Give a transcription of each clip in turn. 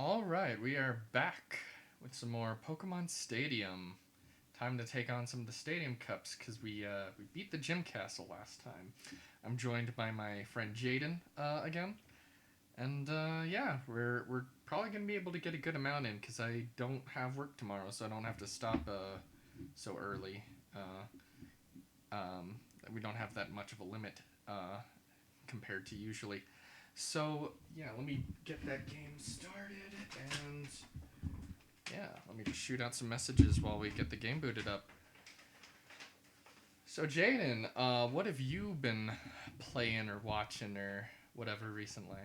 All right, we are back with some more Pokemon Stadium. Time to take on some of the Stadium Cups because we beat the Gym Castle last time. I'm joined by my friend Jaden again, and yeah, we're probably gonna be able to get a good amount in because I don't have work tomorrow, so I don't have to stop so early. Um, we don't have that much of a limit compared to usually. So yeah, let me get that game started and yeah, let me just shoot out some messages while we get the game booted up. So Jaden, what have you been playing or watching or whatever recently?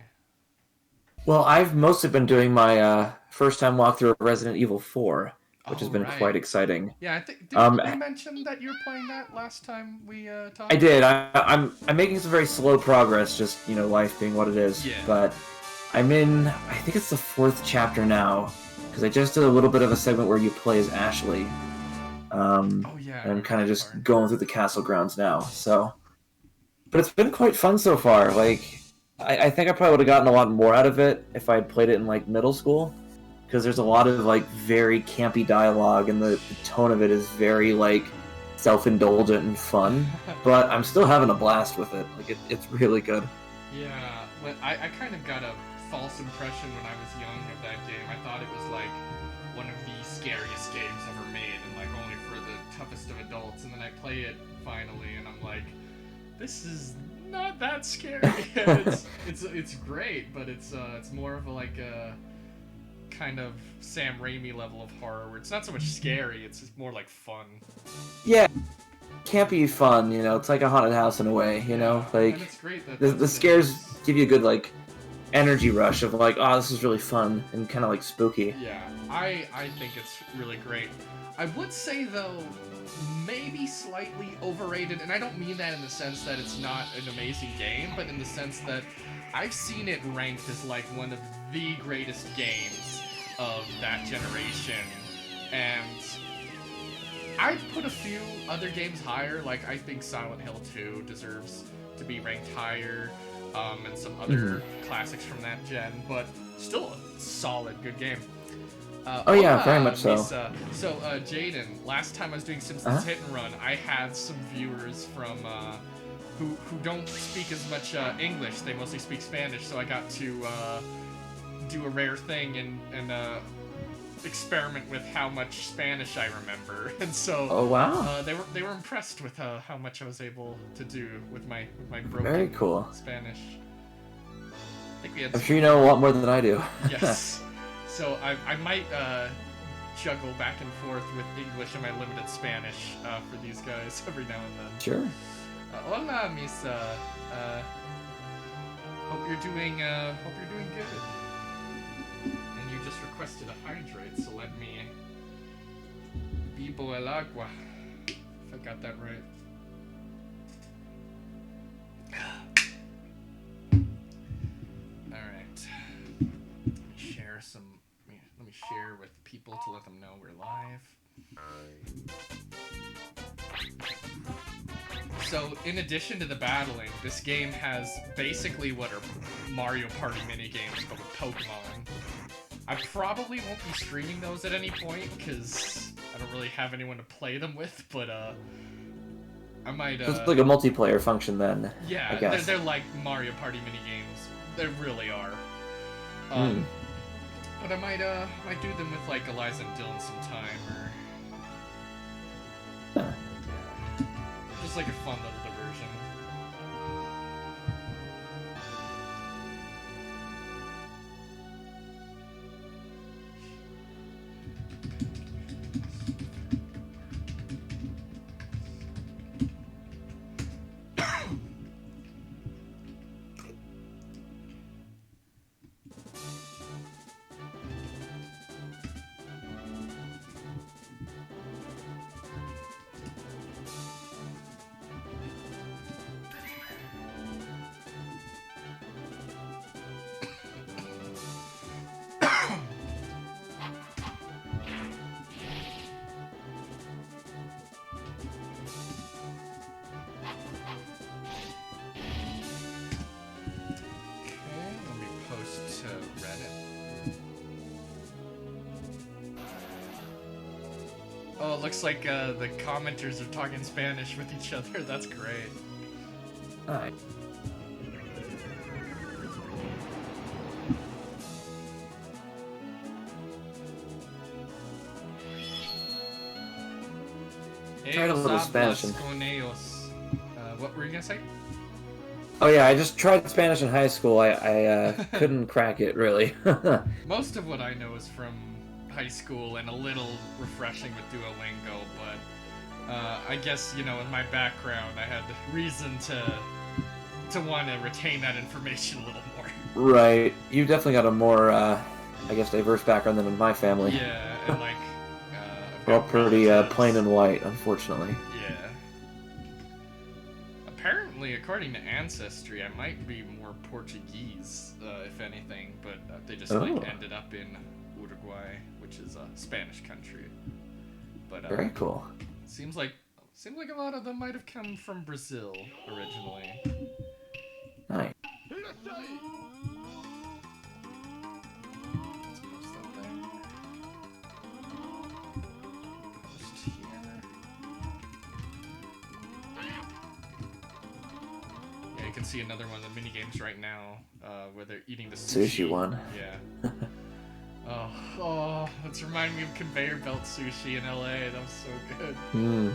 Well, I've mostly been doing my first time walkthrough of Resident Evil 4, which has Oh been right, quite exciting. yeah. I think didn't Um, you mention that you were playing that last time we I talked? did. I'm making some very slow progress, just life being what it is. Yeah. But I'm in. I think it's the fourth chapter now, because I just did a little bit of a segment where you play as Ashley. Oh yeah, I And I'm remember kind of that just part. going through the castle grounds now. But it's been quite fun so far. I think I probably would have gotten a lot more out of it if I had played it in like middle school, because there's a lot of like very campy dialogue, and the tone of it is very like self-indulgent and fun. But I'm still having a blast with it. It's really good. Yeah, I kind of got a false impression when I was young of that game. I thought it was like one of the scariest games ever made, and like only for the toughest of adults. And then I play it finally, and I'm like, this is not that scary. It's great, but it's more of a like a kind of Sam Raimi level of horror where it's not so much scary. It's just more like fun. Yeah, campy fun. It's like a haunted house in a way. Yeah, and Like it's great that the that's what it scares is. give you a good like energy rush of like, oh, this is really fun and kind of like spooky. Yeah, I think it's really great. I would say though, maybe slightly overrated, and I don't mean that in the sense that it's not an amazing game, but in the sense that I've seen it ranked as like one of the greatest games of that generation, and I'd put a few other games higher. Like I think Silent Hill 2 deserves to be ranked higher, and some Mm-hmm. other classics from that gen, but still a solid, good game. Oh yeah, very Hola, much so. Misa. So, Jaden, last time I was doing Simpsons Uh-huh. Hit and Run, I had some viewers from who don't speak as much English. They mostly speak Spanish, so I got to do a rare thing and experiment with how much Spanish I remember, and so Oh wow. they were impressed with how much I was able to do with my Very broken cool. Spanish. I think we had I'm some sure you know a lot more than I do. yes. So I might juggle back and forth with English and my limited Spanish for these guys every now and then. Sure. Hola, Misa. Uh, hope you're doing good. And you just requested a hydrate, so let me Bibo el agua. If I got that right. All right. Let me share some. Let me share with people to let them know we're live. So, in addition to the battling, this game has basically what are Mario Party mini games but with Pokemon. I probably won't be streaming those at any point because I don't really have anyone to play them with. But I might. So it's like a multiplayer function then, I Yeah, they're guess. they're like Mario Party mini games. They really are. Hmm. Um, but I might do them with like Eliza and Dylan sometime, or Huh. yeah, just like a fun little diversion. Oh, it looks like the commenters are talking Spanish with each other. That's great. Alright. Tried a little Spanish. What were you gonna say? Oh yeah, I just tried Spanish in high school. I couldn't crack it really. Most of what I know is from high school and a little refreshing with Duolingo, but I guess, you know, in my background, I had reason to want to retain that information a little more. Right. You definitely got a more, I guess, diverse background than in my family. Yeah, and like, we're all pretty plain and white, unfortunately. Yeah. Apparently, according to Ancestry, I might be more Portuguese, if anything, but they just like ended up in Uruguay, which is a Spanish country. But very cool. Seems like a lot of them might have come from Brazil originally. Nice. Yeah, you can see another one of the mini games right now, where they're eating the sushi one. Yeah. Oh, that's reminding me of conveyor belt sushi in LA. That was so good. Hmm.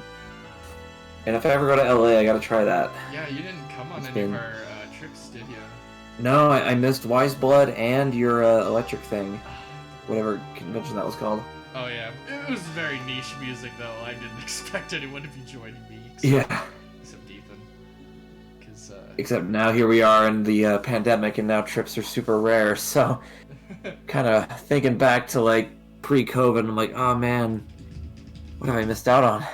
And if I ever go to LA, I gotta try that. Yeah, you didn't come on any of our trips, did you? No, I missed Wise Blood and your electric thing. Whatever convention that was called. Oh yeah, it was very niche music though. I didn't expect anyone to be joining me. Yeah. Except Ethan. Except now here we are in the pandemic, and now trips are super rare, so... kind of thinking back to, like, pre-COVID, I'm like, oh man, what have I missed out on?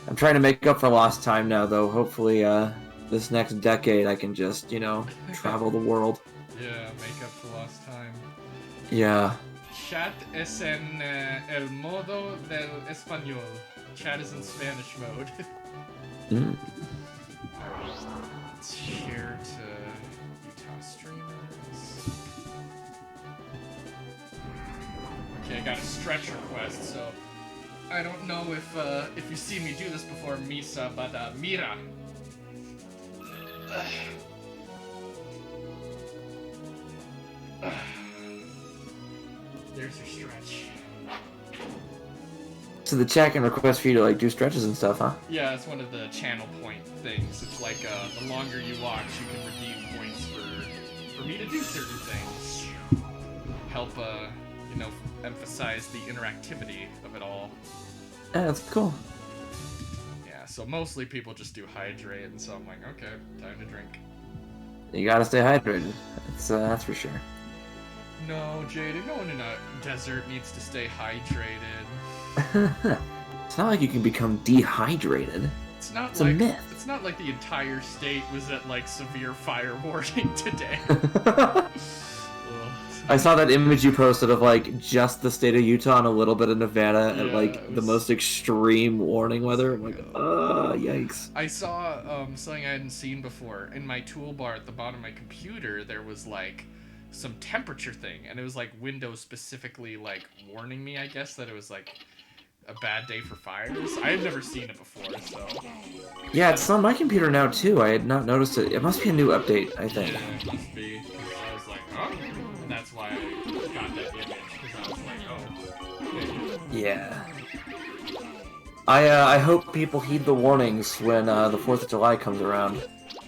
I'm trying to make up for lost time now, though. Hopefully, this next decade I can just, you know, travel the world. Yeah, make up for lost time. Yeah. Chat es en el modo del español. Chat is in Spanish mode. Mm. Let's share to Utah streamers. Okay, I got a stretch request, so I don't know if you see me do this before, Misa, but Mira. There's your stretch. So the chat can request for you to, like, do stretches and stuff, huh? Yeah, it's one of the channel point things. It's like, the longer you watch, you can redeem points for me to do certain things. Help, you know, emphasize the interactivity of it all. Yeah, that's cool. Yeah, so mostly people just do hydrate, and so I'm like, okay, time to drink. You gotta stay hydrated. That's for sure. No, Jada, no one in a desert needs to stay hydrated. It's not like you can become dehydrated. It's not it's like a myth. It's not like the entire state was at like severe fire warning today. I saw that image you posted of like just the state of Utah and a little bit of Nevada at like the most extreme warning weather. I'm like, yikes. I saw something I hadn't seen before. In my toolbar at the bottom of my computer, there was like some temperature thing, and it was like Windows specifically like warning me, I guess, that it was like a bad day for fires. I had never seen it before, so... Yeah, it's on my computer now too. I had not noticed it. It must be a new update, I think. Yeah, it must be. I was like, oh. And that's why I got that image, because I was like, oh. Yeah. I hope people heed the warnings when the 4th of July comes around,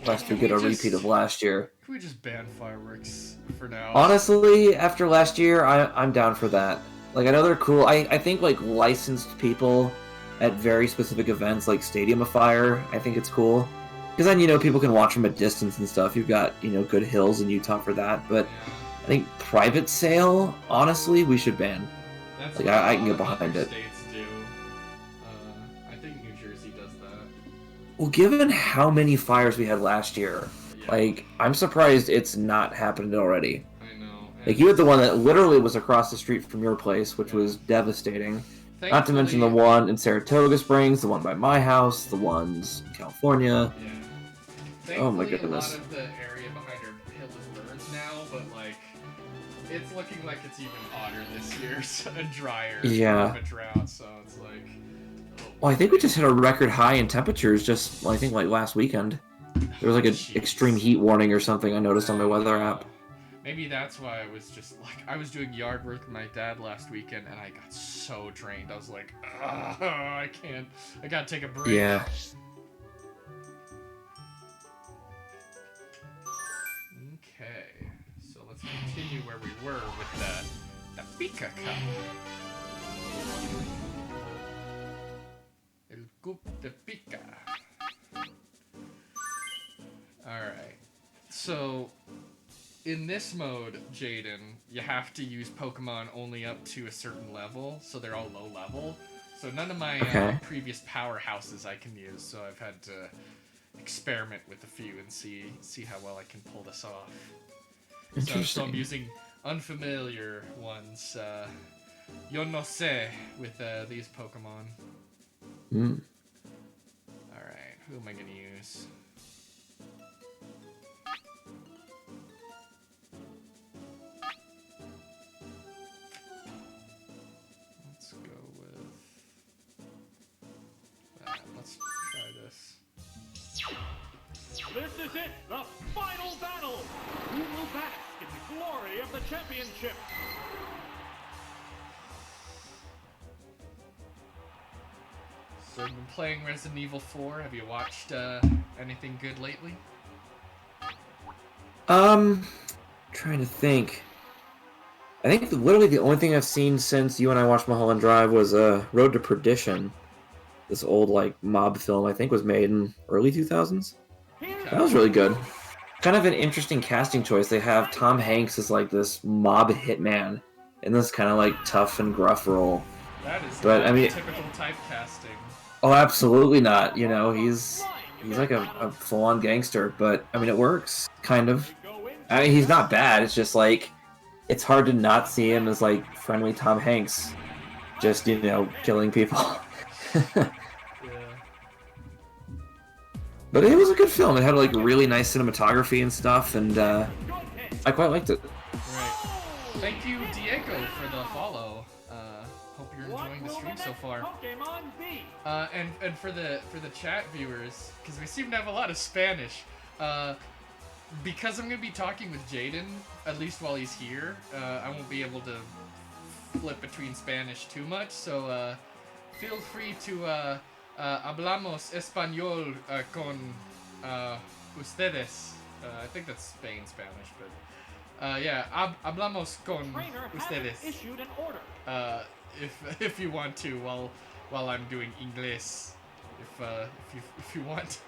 lest we get a repeat of last year. Can we just ban fireworks for now? Honestly, after last year, I'm down for that. Like, I know they're cool. I think, like, licensed people at very specific events, like Stadium of Fire, I think it's cool. Because then, you know, people can watch them at distance and stuff. You've got, you know, good hills in Utah for that. But I think private sale, honestly, we should ban. That's like, I can get behind it. States do. I think New Jersey does that. Well, given how many fires we had last year, like, I'm surprised it's not happened already. I know. Like, you had the one that literally was across the street from your place, which was devastating. Not to mention the one in Saratoga Springs, the one by my house, the ones in California. Yeah. Oh my goodness. A lot of the area behind our hill is burned now, but like It's looking like it's even hotter this year, so, and drier. Yeah. Of a drought, so it's like. Oh, Well, I think we just hit a record high in temperatures just, I think, like last weekend. There was like an jeez. extreme heat warning or something I noticed on my weather app. Maybe that's why I was just like, I was doing yard work with my dad last weekend, and I got so drained. I was like, I can't. I gotta take a break. Yeah. Okay, so let's continue where we were with the Pika Cup. El Cup de Pika. Alright, so in this mode, Jaden, you have to use Pokemon only up to a certain level, so they're all low level. So none of my Okay. previous powerhouses I can use, so I've had to experiment with a few and see how well I can pull this off. So I'm Interesting. using unfamiliar ones. Yo no sé with these Pokemon. Mm. Alright, who am I gonna use? Let's go with that. Let's try this. This is it, the final battle! Who will bask in the glory of the championship? So I've been playing Resident Evil 4. Have you watched anything good lately? Trying to think. I think literally the only thing I've seen since you and I watched Mulholland Drive was Road to Perdition. This old like mob film I think was made in early 2000s. That was really good. Kind of an interesting casting choice. They have Tom Hanks as like this mob hitman in this kind of like tough and gruff role. That is But, not I mean- typical typecasting. Oh, absolutely not. You know, he's like a full-on gangster, but I mean it works kind of. I mean, he's not bad. It's just like it's hard to not see him as like friendly Tom Hanks, just killing people. Yeah. But it was a good film. It had like really nice cinematography and stuff, and I quite liked it. Right. Thank you, Diego, for the follow. Hope you're enjoying the stream so far. Pokemon be? And for the chat viewers, because we seem to have a lot of Spanish. Because I'm gonna be talking with Jaden, at least while he's here, I won't be able to flip between Spanish too much. So feel free to hablamos español con ustedes. I think that's Spain Spanish, but yeah, hablamos con Trainer hasn't ustedes. issued an order. If you want to, while I'm doing English, if you want.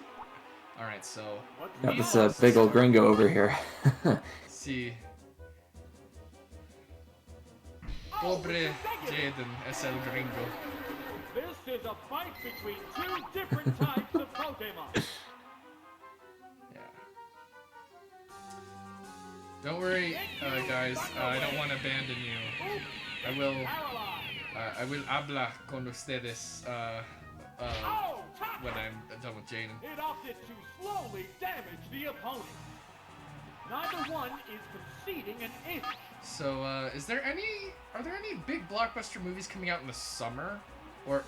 All right, so What Got means this big old gringo over here. see. Oh, Pobre it's a negative. Jaden es el gringo. This is a fight between two different types of Pokemon. Yeah. Don't worry, guys. I don't want to abandon you. Paralyzed. I will habla con ustedes Oh, top when I'm done with Jaden. It opted to slowly damage the opponent. Neither one is conceding an inch. So, are there any big blockbuster movies coming out in the summer,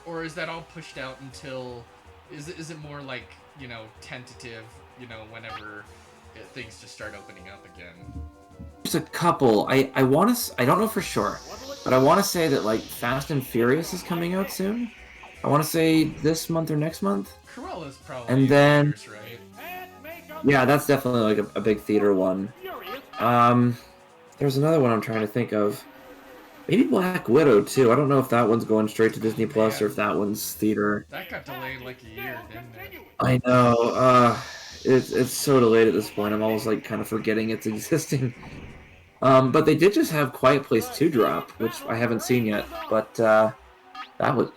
or is that all pushed out until? Is it more like tentative? Whenever things just start opening up again. There's a couple. I don't know for sure, but I want to say that like Fast and Furious is coming out soon. I want to say this month or next month. Cruella's probably And in then- theaters, right? And make up Yeah, that's definitely like a big theater one. furious. There's another one I'm trying to think of. Maybe Black Widow too. I don't know if that one's going straight to Disney Plus or if that one's theater. That got delayed like a year, didn't it? I know. It's so delayed at this point. I'm almost like kind of forgetting it's existing. But they did just have Quiet Place 2 drop, which I haven't seen yet. But that was,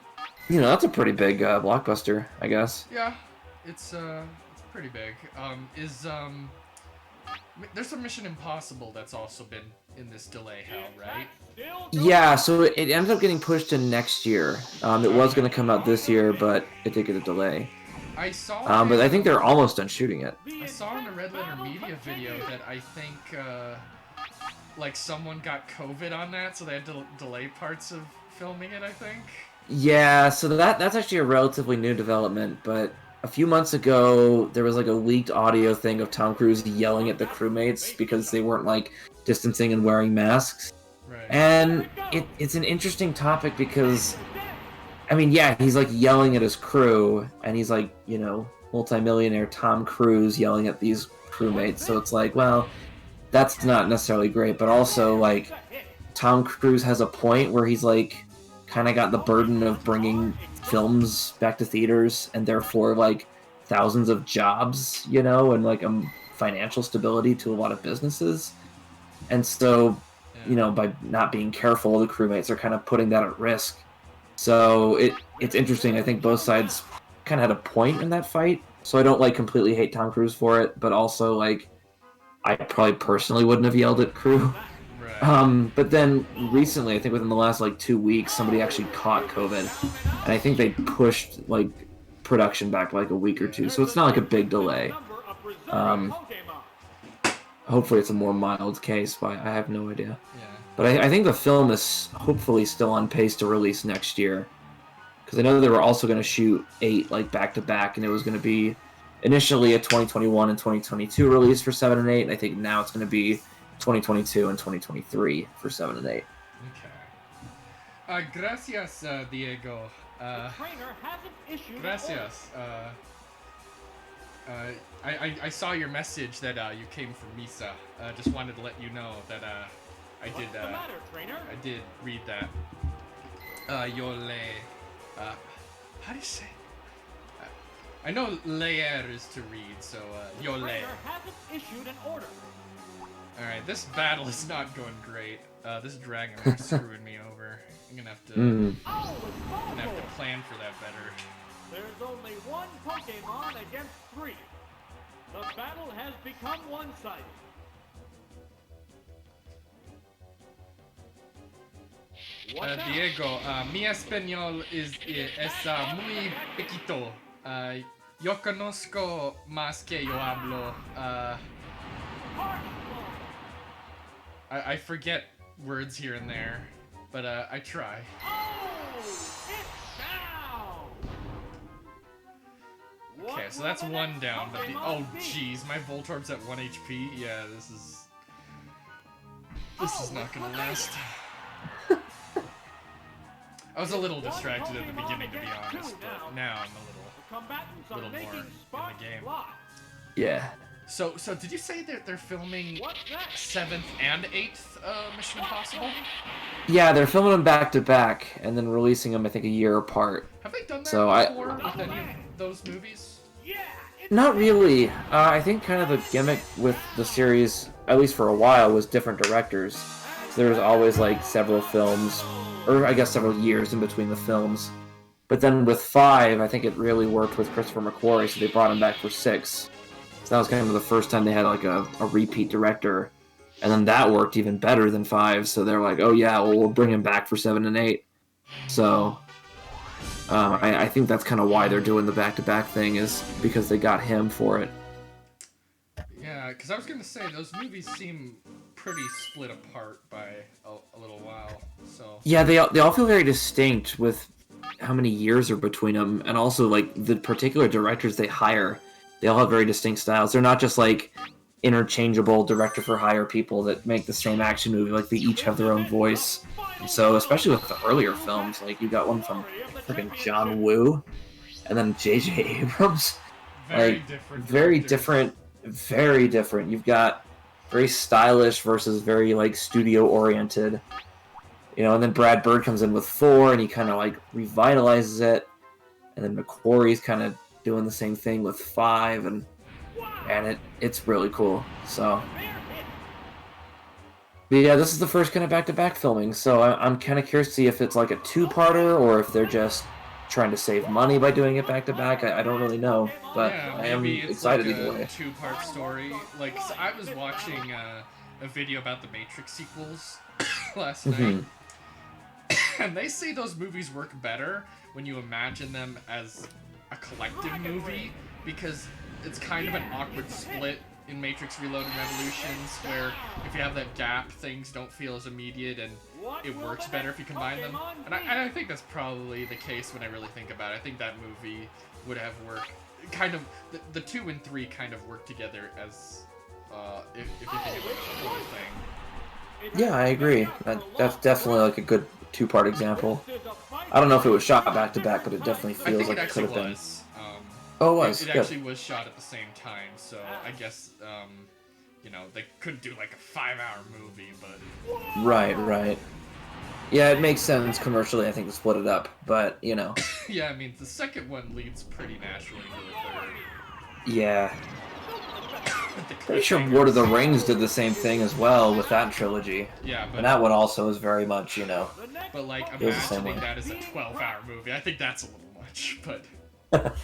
that's a pretty big blockbuster, I guess. Yeah, it's pretty big. There's some Mission Impossible that's also been in this delay hell, right? Yeah, so it ended up getting pushed to next year. It was going to come out this year, but it did get a delay. I saw. But I think they're almost done shooting it. I saw in the Red Letter Media video that I think like someone got COVID on that, so they had to delay parts of filming it, I think. Yeah, so that's actually a relatively new development, but a few months ago there was like a leaked audio thing of Tom Cruise yelling at the crewmates because they weren't like distancing and wearing masks. Right. And it's an interesting topic because I mean, yeah, he's like yelling at his crew and he's like, you know, multimillionaire Tom Cruise yelling at these crewmates. So it's like, well, that's not necessarily great, but also like Tom Cruise has a point where he's like kind of got the burden of bringing films back to theaters and therefore like thousands of jobs, you know, and like financial stability to a lot of businesses. And so, you know, by not being careful, the crewmates are kind of putting that at risk. So it's interesting. I think both sides kind of had a point in that fight. So I don't like completely hate Tom Cruise for it, but also like I probably personally wouldn't have yelled at crew. Right. But then recently, I think within the last like 2 weeks, somebody actually caught COVID, and I think they pushed like production back like a week or two. So it's not like a big delay. Hopefully, it's a more mild case, but I have no idea. Yeah. But I think the film is hopefully still on pace to release next year, because I know they were also going to shoot 8 like back to back, and it was going to be initially a 2021 and 2022 release for 7 and 8, and I think now it's going to be 2022 and 2023 for 7 and 8. Okay. Gracias, Diego. Gracias. I saw your message that you came from Misa. Just wanted to let you know that I did read that. Yo le. How do you say? I know leer is to read, so yo le. Alright, this battle is not going great. This dragon is screwing me over. I'm gonna have to plan for that better. There's only one Pokemon against 3. The battle has become one-sided. Diego, mi español es muy poquito. Yo conozco más que yo hablo. I forget words here and there, but I try. Okay, so that's one down, but oh jeez, my Voltorb's at 1 HP. Yeah, this is not gonna last. I was a little distracted at the beginning, to be honest, but now I'm a little more in the game. Yeah. So did you say that they're filming 7th and 8th Mission Impossible? Yeah, they're filming them back to back and then releasing them, I think, a year apart. Have they done that So before with any of those movies? Not really. I think kind of the gimmick with the series, at least for a while, was different directors. So there was always like several films, or I guess several years in between the films. But then with 5, I think it really worked with Christopher McQuarrie, so they brought him back for 6. So that was kind of the first time they had like a repeat director. And then that worked even better than 5, so they're like, oh yeah, well, we'll bring him back for 7 and 8. So I think that's kind of why they're doing the back-to-back thing, is because they got him for it. Yeah, because I was going to say, those movies seem pretty split apart by a little while, so... Yeah, they all feel very distinct with how many years are between them, and also, like, the particular directors they hire, they all have very distinct styles. They're not just, like, interchangeable director-for-hire people that make the same action movie. Like, they each have their own voice. And so, especially with the earlier films, like, you got one from freaking John Woo, and then J.J. Abrams. Very different. You've got very stylish versus very, like, studio-oriented. You know, and then Brad Bird comes in with 4, and he kind of, like, revitalizes it. And then McQuarrie's kind of doing the same thing with 5, and it's really cool. So, but yeah, this is the first kind of back-to-back filming, so I'm kind of curious to see if it's like a 2-parter or if they're just trying to save money by doing it back-to-back. I don't really know, but yeah, I am excited either way. 2-part story. Like, so I was watching a video about the Matrix sequels last night, and they say those movies work better when you imagine them as a collective movie, because it's kind of an awkward split in Matrix Reloaded and Revolutions, where if you have that gap, things don't feel as immediate and it works better if you combine them. And I think that's probably the case when I really think about it. I think that movie would have worked, kind of, the 2 and 3 kind of work together as, if you think of it as a whole thing. Yeah, I agree. That's definitely like a good two-part example. I don't know if it was shot back to back, but it definitely I feels think like it it could actually have been. was. Oh, it was. It Good. actually was shot at the same time, so I guess, you know, they couldn't do like a 5-hour movie, but... Right. Yeah, it makes sense commercially, I think, to split it up, but, you know. Yeah, I mean, the second one leads pretty naturally to the third. Yeah. The Pretty sure cliffhangers. Lord of the Rings did the same thing as well with that trilogy. Yeah, And but, that one also is very much, you know. but like, It was the same imagining way. that as a 12-hour movie, I think that's a little much, but...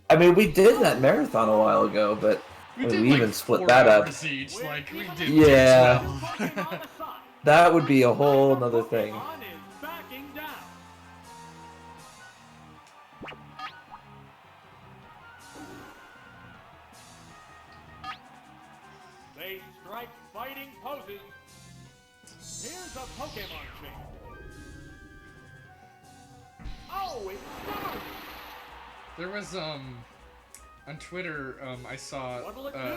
I mean, we did that marathon a while ago, but We I did mean, we like even split 4 that up. hours each, like, we did Yeah. 12. That would be a whole nother thing. They strike fighting poses. Here's a Pokemon chain. Oh, it's started. There was, on Twitter, I saw,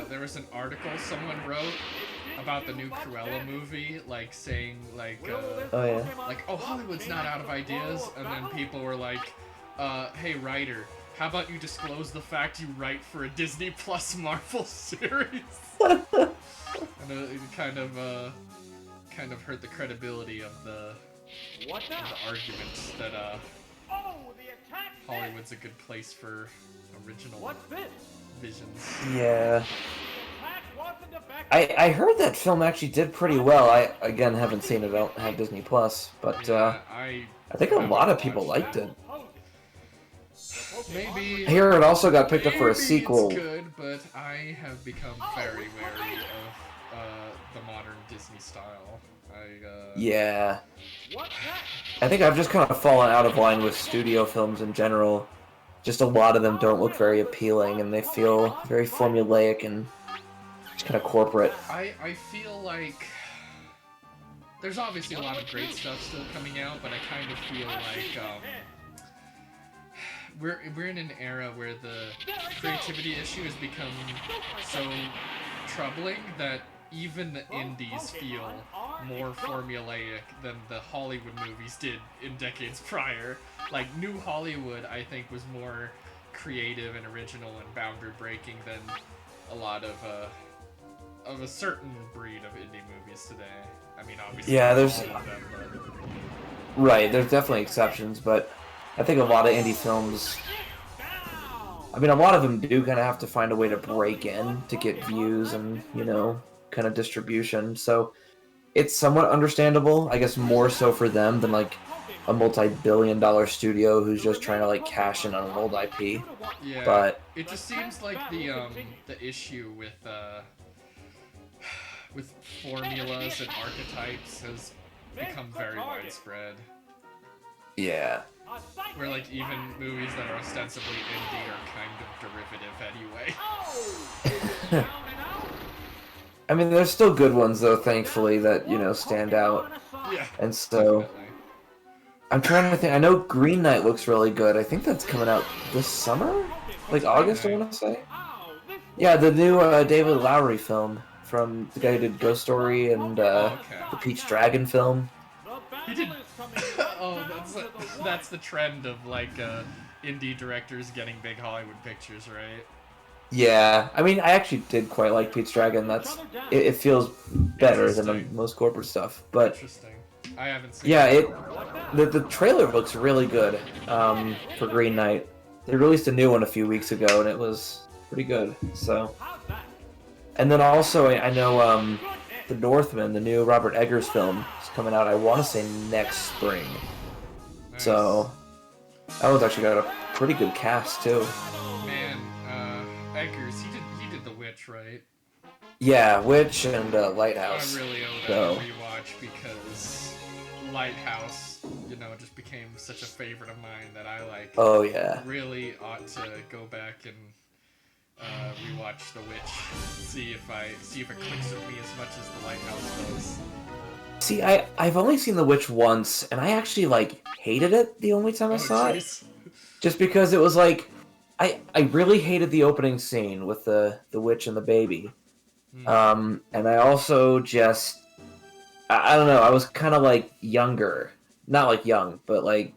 there was an article someone wrote about the new Cruella movie, like, saying, like, Oh, yeah. like, oh, Hollywood's not out of ideas, and then people were like, hey, writer, how about you disclose the fact you write for a Disney Plus Marvel series? And it kind of hurt the credibility of the What now? argument that, Oh, the attack. Hollywood's a good place for original What's this? visions. Yeah. Attack wasn't effective. I heard that film actually did pretty well. I, again, haven't seen it. I don't have Disney Plus, but Yeah, I think a lot of people liked it. Maybe I hear it also got picked up for a maybe sequel. It's good, but I have become very wary of the modern Disney style. Yeah. What's that? I think I've just kind of fallen out of line with studio films in general. Just a lot of them don't look very appealing, and they feel very formulaic and just kind of corporate. I feel like there's obviously a lot of great stuff still coming out, but I kind of feel like we're in an era where the creativity issue has become so troubling that even the indies feel more formulaic than the Hollywood movies did in decades prior. Like, New Hollywood, I think, was more creative and original and boundary-breaking than a lot of a certain breed of indie movies today. I mean, obviously, Yeah, not there's- all of them, but... Right, there's definitely exceptions, but I think a lot of indie films, I mean, a lot of them do kind of have to find a way to break in to get views and, you know, kind of distribution. So it's somewhat understandable, I guess more so for them than like a multi-billion-dollar studio who's just trying to like cash in on an old IP. Yeah, But it just seems like the issue with formulas and archetypes has become very widespread. yeah, Where like even movies that are ostensibly indie are kind of derivative anyway. I mean, there's still good ones though, thankfully, that you know stand out. Yeah. And so Definitely. I'm trying to think. I know Green Knight looks really good. I think that's coming out this summer, like August, I want to say. Yeah, the new David Lowery film from the guy who did Ghost Story and the Peach Dragon film. He did. Oh, that's the trend of like indie directors getting big Hollywood pictures, right? Yeah, I mean, I actually did quite like Pete's Dragon. It feels better than most corporate stuff. But Interesting. I haven't seen. yeah, the trailer looks really good for Green Knight. They released a new one a few weeks ago, and it was pretty good. So, and then also I know The Northman, the new Robert Eggers film, is coming out. I want to say next spring. Nice. So that one's actually got a pretty good cast too. Man, Eggers, he did The Witch, right? Yeah, Witch and Lighthouse. I really owe that So- a rewatch because Lighthouse, you know, just became such a favorite of mine that I like. Oh yeah. Really ought to go back and rewatch The Witch. See if it clicks with me as much as The Lighthouse does. See, I've only seen The Witch once, and I actually like hated it the only time I saw it. Just because it was like I really hated the opening scene with the witch and the baby. And I also just I don't know, I was kind of like younger. Not like young, but like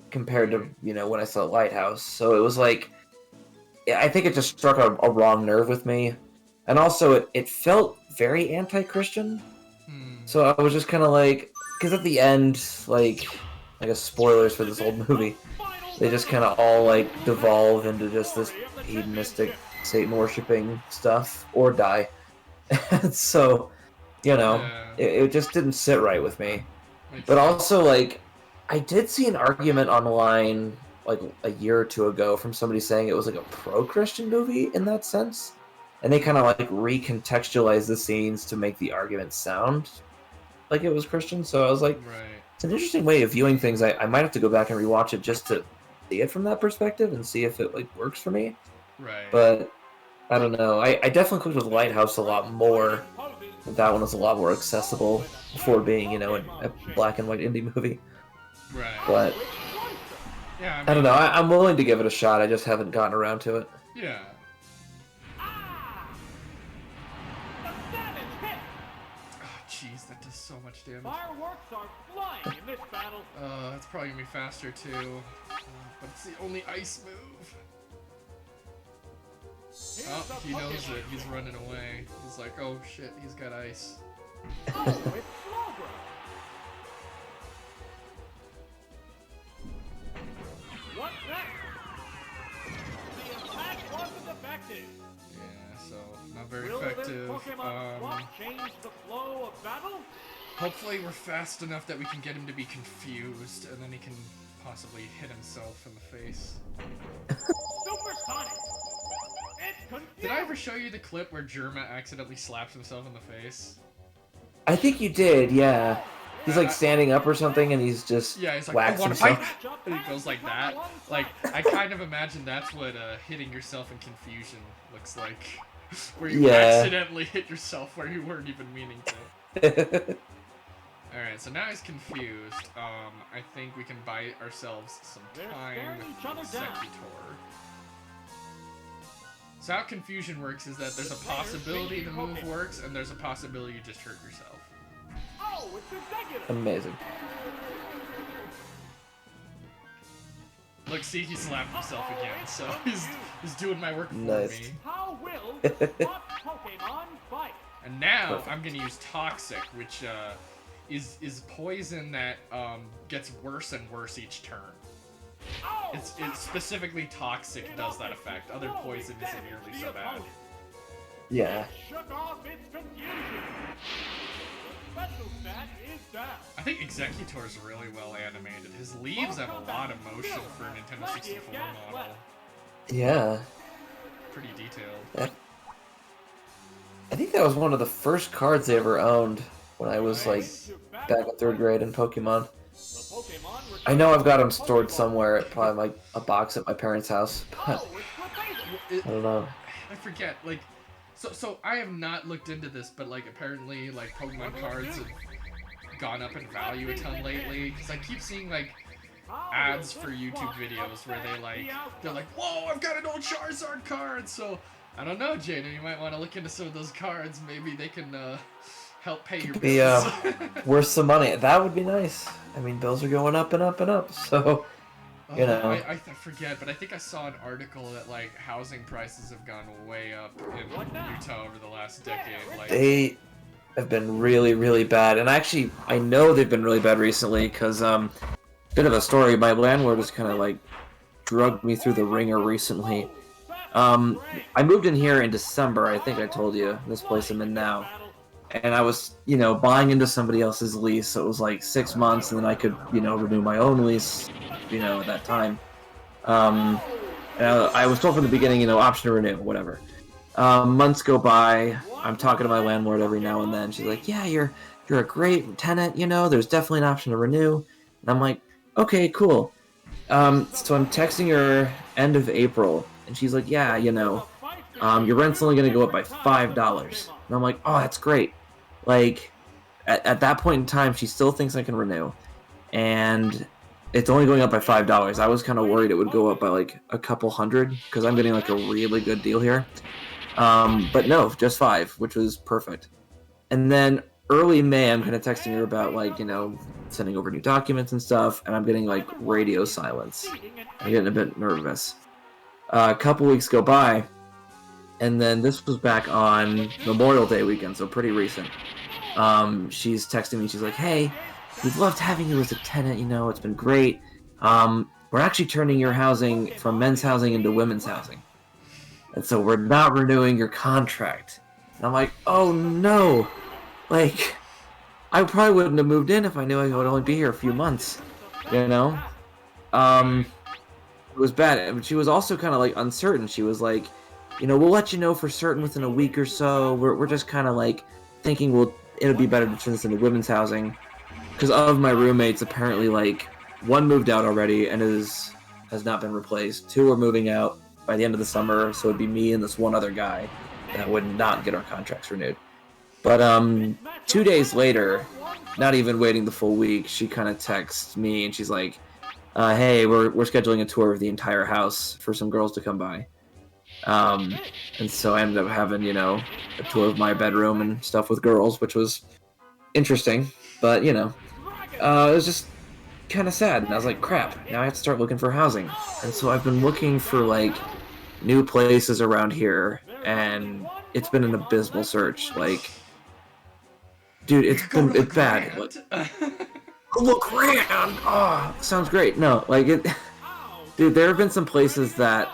compared to, when I saw Lighthouse. So it was like I think it just struck a wrong nerve with me. And also it felt very anti-Christian. So I was just kind of like, because at the end, like, I guess spoilers for this old movie, they just kind of all like devolve into just this hedonistic Satan worshipping stuff or die. And so, it just didn't sit right with me. But also, like, I did see an argument online like a year or two ago from somebody saying it was like a pro-Christian movie in that sense, and they kind of like recontextualized the scenes to make the argument sound like it was Christian. So I was like, it's an interesting way of viewing things. I might have to go back and rewatch it just to see it from that perspective and see if it like works for me. Right. But I don't know. I definitely clicked with Lighthouse a lot more. That one was a lot more accessible before being, a black and white indie movie. Right. But yeah, I don't know. I'm willing to give it a shot. I just haven't gotten around to it. Yeah. Jeez, that does so much damage. Fireworks are flying in this battle. That's probably gonna be faster too. But it's the only ice move. Oh, he knows it. He's running away. He's like, oh shit, he's got ice. Oh, it's Slowbro. What's next? The attack wasn't effective. Yeah, so not very Will effective. this Pokemon swap change the flow of battle? Hopefully we're fast enough that we can get him to be confused, and then he can possibly hit himself in the face. Supersonic! It's confused! Did I ever show you the clip where Germa accidentally slaps himself in the face? I think you did, yeah. He's like standing up or something, and he's just he's like, whacks I wanna himself. fight! And he goes like that. Like, I kind of imagine that's what hitting yourself in confusion looks like. Where you accidentally hit yourself where you weren't even meaning to. Alright, so now he's confused. I think we can buy ourselves some time with Executor. So how confusion works is that there's a possibility the move works, and there's a possibility you just hurt yourself. Oh, it's Executor! Amazing. Look, see, he slapped himself again, so he's doing my work for Nice. me. How will what Pokemon fight? And now I'm gonna use Toxic, which is poison that gets worse and worse each turn. Oh, It's specifically Toxic does that effect. Other poison isn't nearly so bad. Yeah. Shook off its confusion. The special stat is down. I think Executor is really well animated. His leaves have a lot of motion for a Nintendo 64 model. Yeah. Pretty detailed. I think that was one of the first cards I ever owned when I was like back in 3rd grade in Pokemon. I know I've got them stored somewhere at probably like a box at my parents' house, but I don't know. I forget, like, so I have not looked into this, but like apparently like Pokemon cards have gone up in value a ton lately, because I keep seeing like ads for YouTube videos where they're like, whoa, I've got an old Charizard card, so I don't know, Jada, you might want to look into some of those cards, maybe they can help pay your bills. Worth some money. That would be nice. I mean, bills are going up and up and up, so you know. I forget, but I think I saw an article that like housing prices have gone way up in Utah over the last decade. Like they have been really, really bad, and actually, I know they've been really bad recently because bit of a story. My landlord has kind of like drugged me through the ringer recently. I moved in here in December. I think I told you this place I'm in now. And I was, buying into somebody else's lease, so it was like 6 months, and then I could, renew my own lease, at that time. And I was told from the beginning, option to renew, whatever. Months go by, I'm talking to my landlord every now and then. She's like, yeah, you're a great tenant, there's definitely an option to renew. And I'm like, okay, cool. So I'm texting her end of April, and she's like, yeah, Your rent's only going to go up by $5. And I'm like, oh, that's great. Like, at that point in time, she still thinks I can renew. And it's only going up by $5. I was kind of worried it would go up by like a couple hundred because I'm getting like a really good deal here. But no, just 5, which was perfect. And then early May, I'm kind of texting her about like, you know, sending over new documents and stuff, and I'm getting like radio silence. I'm getting a bit nervous. A couple weeks go by, and then this was back on Memorial Day weekend, so pretty recent. She's texting me, she's like, hey, we've loved having you as a tenant, you know, it's been great. We're actually turning your housing from men's housing into women's housing. And so we're not renewing your contract. And I'm like, oh no. Like, I probably wouldn't have moved in if I knew I would only be here a few months. You know? It was bad. But she was also kind of like uncertain. She was like, you know, we'll let you know for certain within a week or so. We're just kind of like thinking it'll be better to turn this into women's housing. Because of my roommates, apparently like 1 moved out already and has not been replaced. 2 are moving out by the end of the summer, so it'd be me and this one other guy that would not get our contracts renewed. But 2 days later, not even waiting the full week, she kind of texts me and she's like, hey, we're scheduling a tour of the entire house for some girls to come by. And so I ended up having, you know, a tour of my bedroom and stuff with girls, which was interesting, but, you know, it was just kind of sad. And I was like, crap, now I have to start looking for housing. And so I've been looking for, like, new places around here, and it's been an abysmal search. Like, dude, it's bad. Like, look around. Oh, sounds great. No, like it. Dude, there have been some places that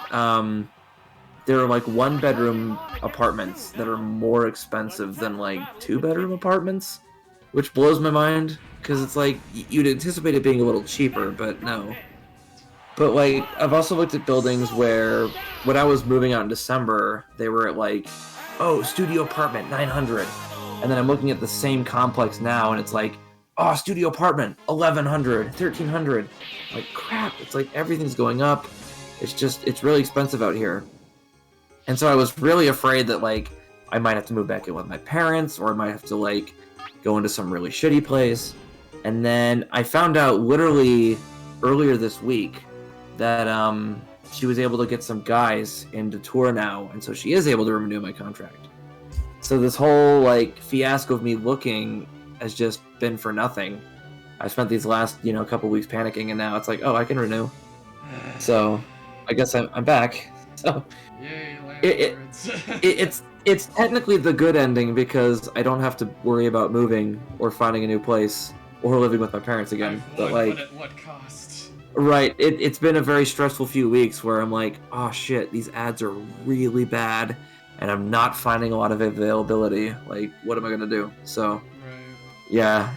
there are like 1-bedroom apartments that are more expensive than like 2-bedroom apartments, which blows my mind because it's like you'd anticipate it being a little cheaper, but no. But like I've also looked at buildings where when I was moving out in December, they were at like, oh, studio apartment 900, and then I'm looking at the same complex now, and it's like, oh, studio apartment 1100, 1300. Like crap, it's like everything's going up. It's really expensive out here. And so I was really afraid that like I might have to move back in with my parents, or I might have to like go into some really shitty place. And then I found out literally earlier this week that she was able to get some guys into tour now, and so she is able to renew my contract. So this whole like fiasco of me looking has just been for nothing. I spent these last, you know, couple weeks panicking, and now it's like, oh, I can renew. So I guess I'm back. So Yay, landlords. it's technically the good ending because I don't have to worry about moving or finding a new place or living with my parents again. But like, at what cost? Right, it's been a very stressful few weeks where I'm like, oh shit, these ads are really bad, and I'm not finding a lot of availability. Like, what am I gonna do? So, Right. yeah,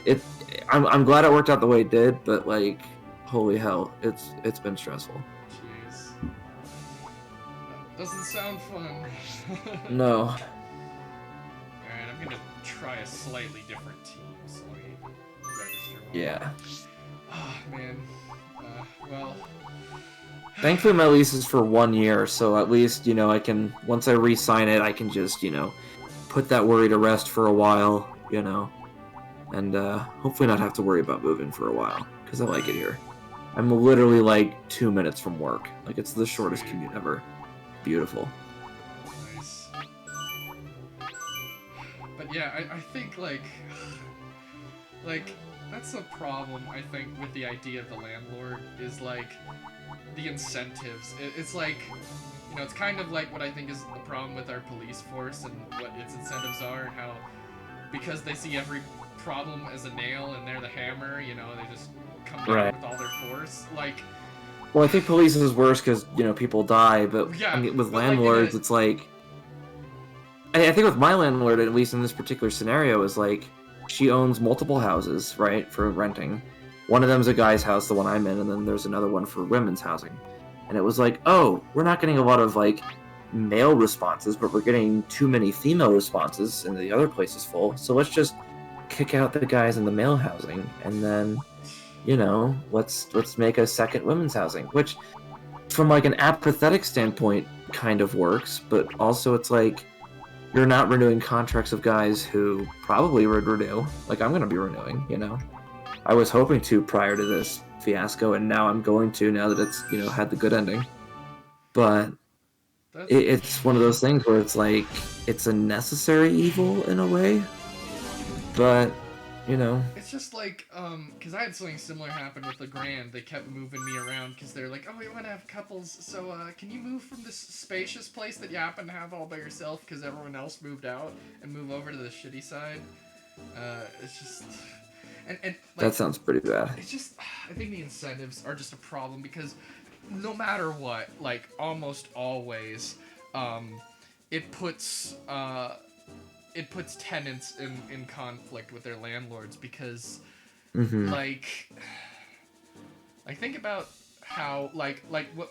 I'm glad it worked out the way it did, but like, holy hell, it's been stressful. Jeez. Doesn't sound fun. No. Alright, I'm gonna try a slightly different team, so let me register one. Yeah. Oh, man. Well... Thankfully, my lease is for 1 year, so at least, you know, I can, once I re-sign it, I can just, you know, put that worry to rest for a while, you know, and hopefully not have to worry about moving for a while, because I like it here. I'm literally, like, 2 minutes from work. Like, it's the shortest commute ever. Beautiful. Nice. But yeah, I think, like, that's the problem, I think, with the idea of the landlord, is, like, the incentives. It's like, you know, it's kind of like what I think is the problem with our police force and what its incentives are, and how, because they see every problem as a nail and they're the hammer, you know, they just come down with all their force. Like, well, I think police is worse because, you know, people die, but yeah, I mean, with but landlords, like, it's like... I think with my landlord, at least in this particular scenario, is like, she owns multiple houses, right, for renting. One of them's a guy's house, the one I'm in, and then there's another one for women's housing. And it was like, oh, we're not getting a lot of, like, male responses, but we're getting too many female responses, and the other place is full, so let's just kick out the guys in the male housing, and then, you know, let's make a second women's housing, which, from like an apathetic standpoint kind of works, but also it's like you're not renewing contracts of guys who probably would renew. Like I'm gonna be renewing, you know. I was hoping to prior to this fiasco, and now I'm going to now that it's, you know, had the good ending. But it's one of those things where it's like it's a necessary evil in a way, but you know. It's just like, because I had something similar happen with LeGrand. They kept moving me around because they're like, oh, we want to have couples, so can you move from this spacious place that you happen to have all by yourself because everyone else moved out and move over to the shitty side? It's just... And like, that sounds pretty bad. It's just, I think the incentives are just a problem because no matter what, like almost always, it puts tenants in conflict with their landlords because, like think about how like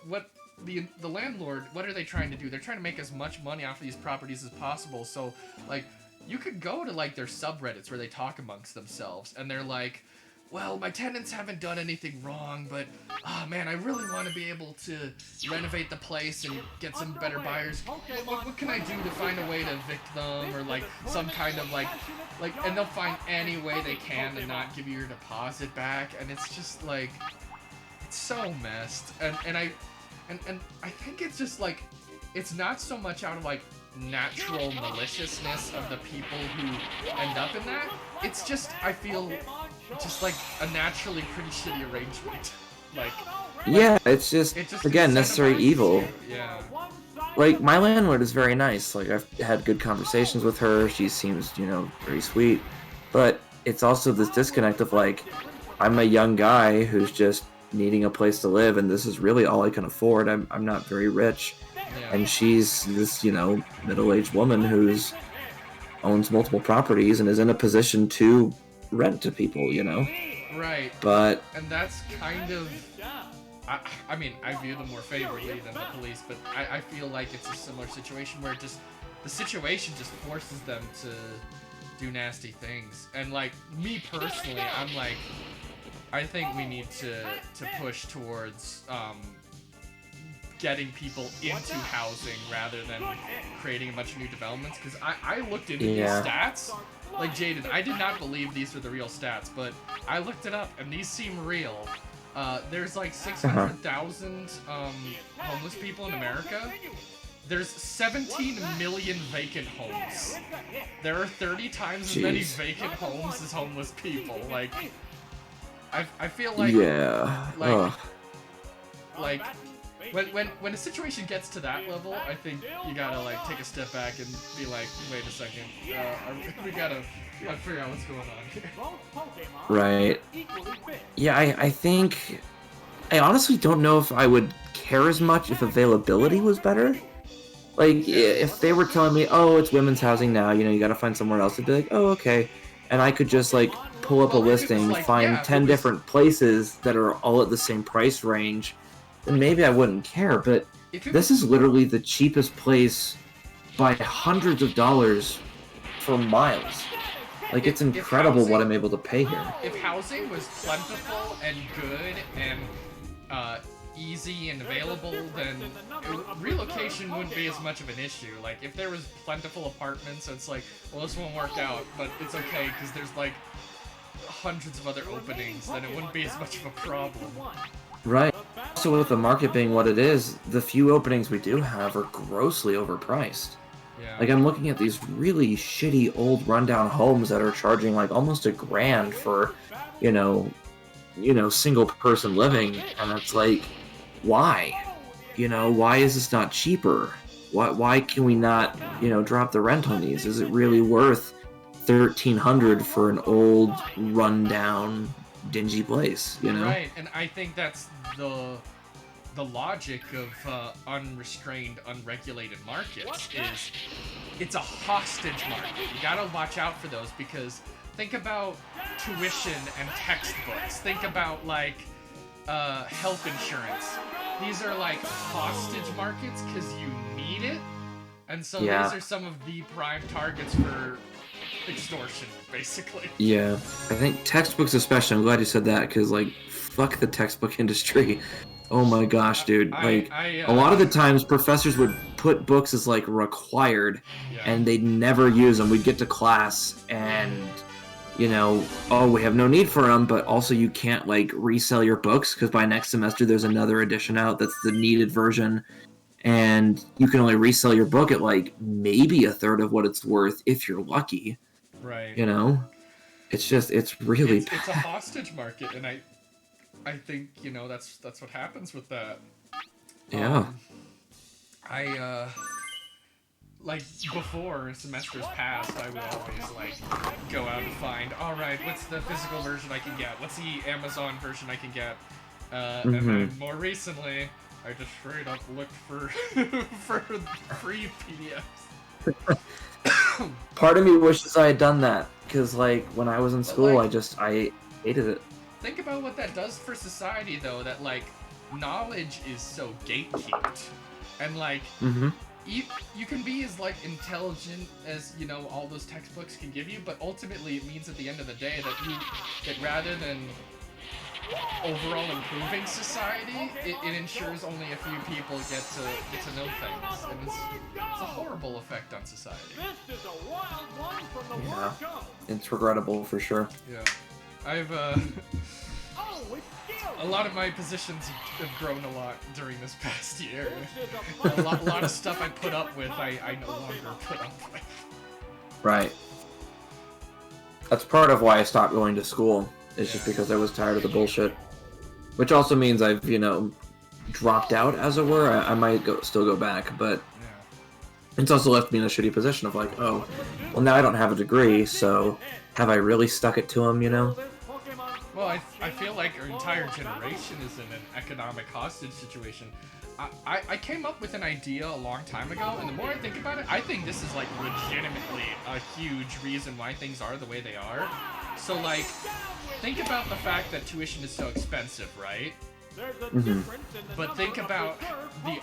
what the landlord, what are they trying to do? They're trying to make as much money off of these properties as possible. So like you could go to like their subreddits where they talk amongst themselves and they're like, well, my tenants haven't done anything wrong, but, oh man, I really want to be able to renovate the place and get some better buyers. What can I do to find a way to evict them, or like some kind of like, and they'll find any way they can to not give you your deposit back, and it's just like, it's so messed, and I think it's just like, it's not so much out of like natural maliciousness of the people who end up in that. It's just, I feel, just like a naturally pretty shitty arrangement. Yeah, it's just again, necessary evil. Yeah. Like, my landlord is very nice. Like, I've had good conversations with her. She seems, you know, very sweet. But it's also this disconnect of, like, I'm a young guy who's just needing a place to live, and this is really all I can afford. I'm not very rich. Yeah. And she's this, you know, middle-aged woman who's owns multiple properties and is in a position to rent to people, you know? Right. But... And that's kind of... I mean, I view them more favorably than the police, but I feel like it's a similar situation where just... The situation just forces them to do nasty things. And, like, me personally, I'm like... I think we need to push towards, getting people into housing rather than creating a bunch of new developments, because I looked into these stats. Like, Jaden, I did not believe these were the real stats, but I looked it up, and these seem real. There's like 600,000 homeless people in America. There's 17 million vacant homes. There are 30 times as many vacant homes as homeless people. Like, I feel like... Yeah. Like, when a situation gets to that level, I think you gotta, like, take a step back and be like, wait a second, we gotta figure out what's going on here. Right. Yeah, I think... I honestly don't know if I would care as much if availability was better. Like, if they were telling me, oh, it's women's housing now, you know, you gotta find somewhere else, I'd be like, oh, okay. And I could just, like, pull up a listing, like, find 10 different places that are all at the same price range, then maybe I wouldn't care, but this is literally the cheapest place by hundreds of dollars for miles. Like, it's incredible what I'm able to pay here. If housing was plentiful and good and easy and available, then relocation wouldn't be as much of an issue. Like, if there was plentiful apartments, it's like, well, this won't work out, but it's okay because there's like hundreds of other openings, then it wouldn't be as much of a problem. Right. So with the market being what it is, the few openings we do have are grossly overpriced. Yeah. Like, I'm looking at these really shitty old rundown homes that are charging like almost $1,000 for, you know, single person living, and it's like, why? You know, why is this not cheaper? Why can we not, you know, drop the rent on these? Is it really worth $1,300 for an old rundown dingy place, you know? Right, and I think that's the logic of unrestrained, unregulated markets is it's a hostage market. You gotta watch out for those, because think about tuition and textbooks. Think about, like, health insurance. These are, like, hostage markets because you need it, and so these are some of the prime targets for extortion, basically. Yeah, I think textbooks especially, I'm glad you said that, because, like, fuck the textbook industry. Oh my gosh, dude! Like I a lot of the times, professors would put books as like required, yeah. and they'd never use them. We'd get to class, and oh, we have no need for them, but also you can't like resell your books because by next semester there's another edition out that's the needed version, and you can only resell your book at like maybe a third of what it's worth if you're lucky. Right. It's really it's a hostage market, and I think that's what happens with that. Yeah. I like before semesters passed, I would always like go out and find, all right, what's the physical version I can get? What's the Amazon version I can get? And then more recently, I just straight up looked for for free PDFs. Part of me wishes I had done that because, like, when I was in school, like, I hated it. Think about what that does for society, though. That like knowledge is so gatekept, and like. You can be as like intelligent as all those textbooks can give you, but ultimately it means at the end of the day that rather than overall improving society, it ensures only a few people get to know things, and it's a horrible effect on society. This is a wild one from the Yeah, word go. it's regrettable for sure. Yeah, I've Oh, it's skill. a lot of my positions have grown a lot during this past year. This is A lot of stuff I put up with, I no longer put up with. Right. That's part of why I stopped going to school. It's just because I was tired of the bullshit. Which also means I've, dropped out, as it were. I might still go back, but it's also left me in a shitty position of like, oh, well now I don't have a degree, so have I really stuck it to them, Well, I feel like our entire generation is in an economic hostage situation. I came up with an idea a long time ago, and the more I think about it, I think this is like legitimately a huge reason why things are the way they are. So like, think about the fact that tuition is so expensive, right? But think about the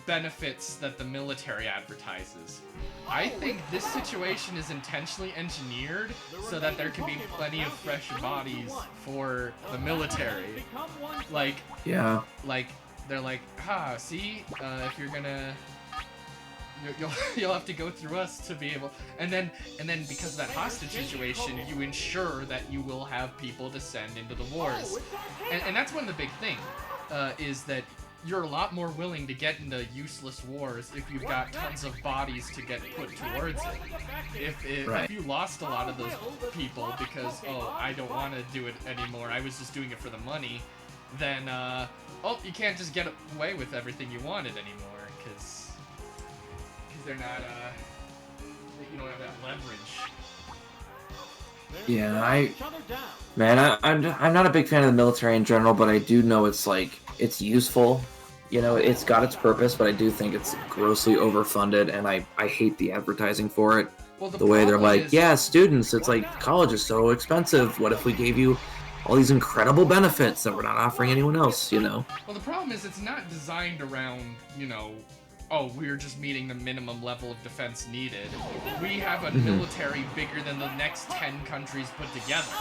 benefits that the military advertises. I think this situation is intentionally engineered so that there can be plenty of fresh bodies for the military. Like, Yeah. like they're like, see, if you're gonna, you'll have to go through us to be able, and then because of that hostage situation, you ensure that you will have people to send into the wars, and that's one of the big things, is that you're a lot more willing to get into useless wars if you've got tons of bodies to get put towards it. If you lost a lot of those people because, oh, I don't want to do it anymore, I was just doing it for the money, then, you can't just get away with everything you wanted anymore, because they're not, you don't have that leverage. Yeah, I'm not a big fan of the military in general, but I do know it's useful. It's got its purpose, but I do think it's grossly overfunded, and I hate the advertising for it. Well, the way they're like, students, it's like, college is so expensive. What if we gave you all these incredible benefits that we're not offering anyone else, Well, the problem is it's not designed around, we're just meeting the minimum level of defense needed. We have a military bigger than the next 10 countries put together.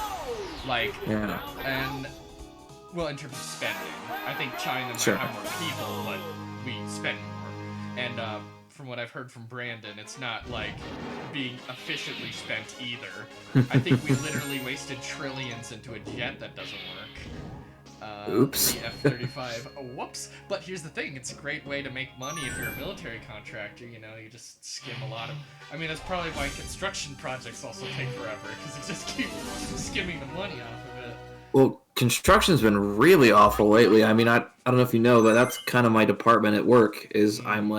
And, well, in terms of spending, I think China might have more people, but we spend more. And, from what I've heard from Brandon, it's not, being efficiently spent either. I think we literally wasted trillions into a jet that doesn't work. Oops. The F-35. Whoops. But here's the thing, it's a great way to make money if you're a military contractor, you just skim a lot of... I mean, that's probably why construction projects also take forever, because it just keeps skimming the money off of it. Well, construction's been really awful lately. I mean, I don't know if you know, but that's kind of my department at work, is I'm,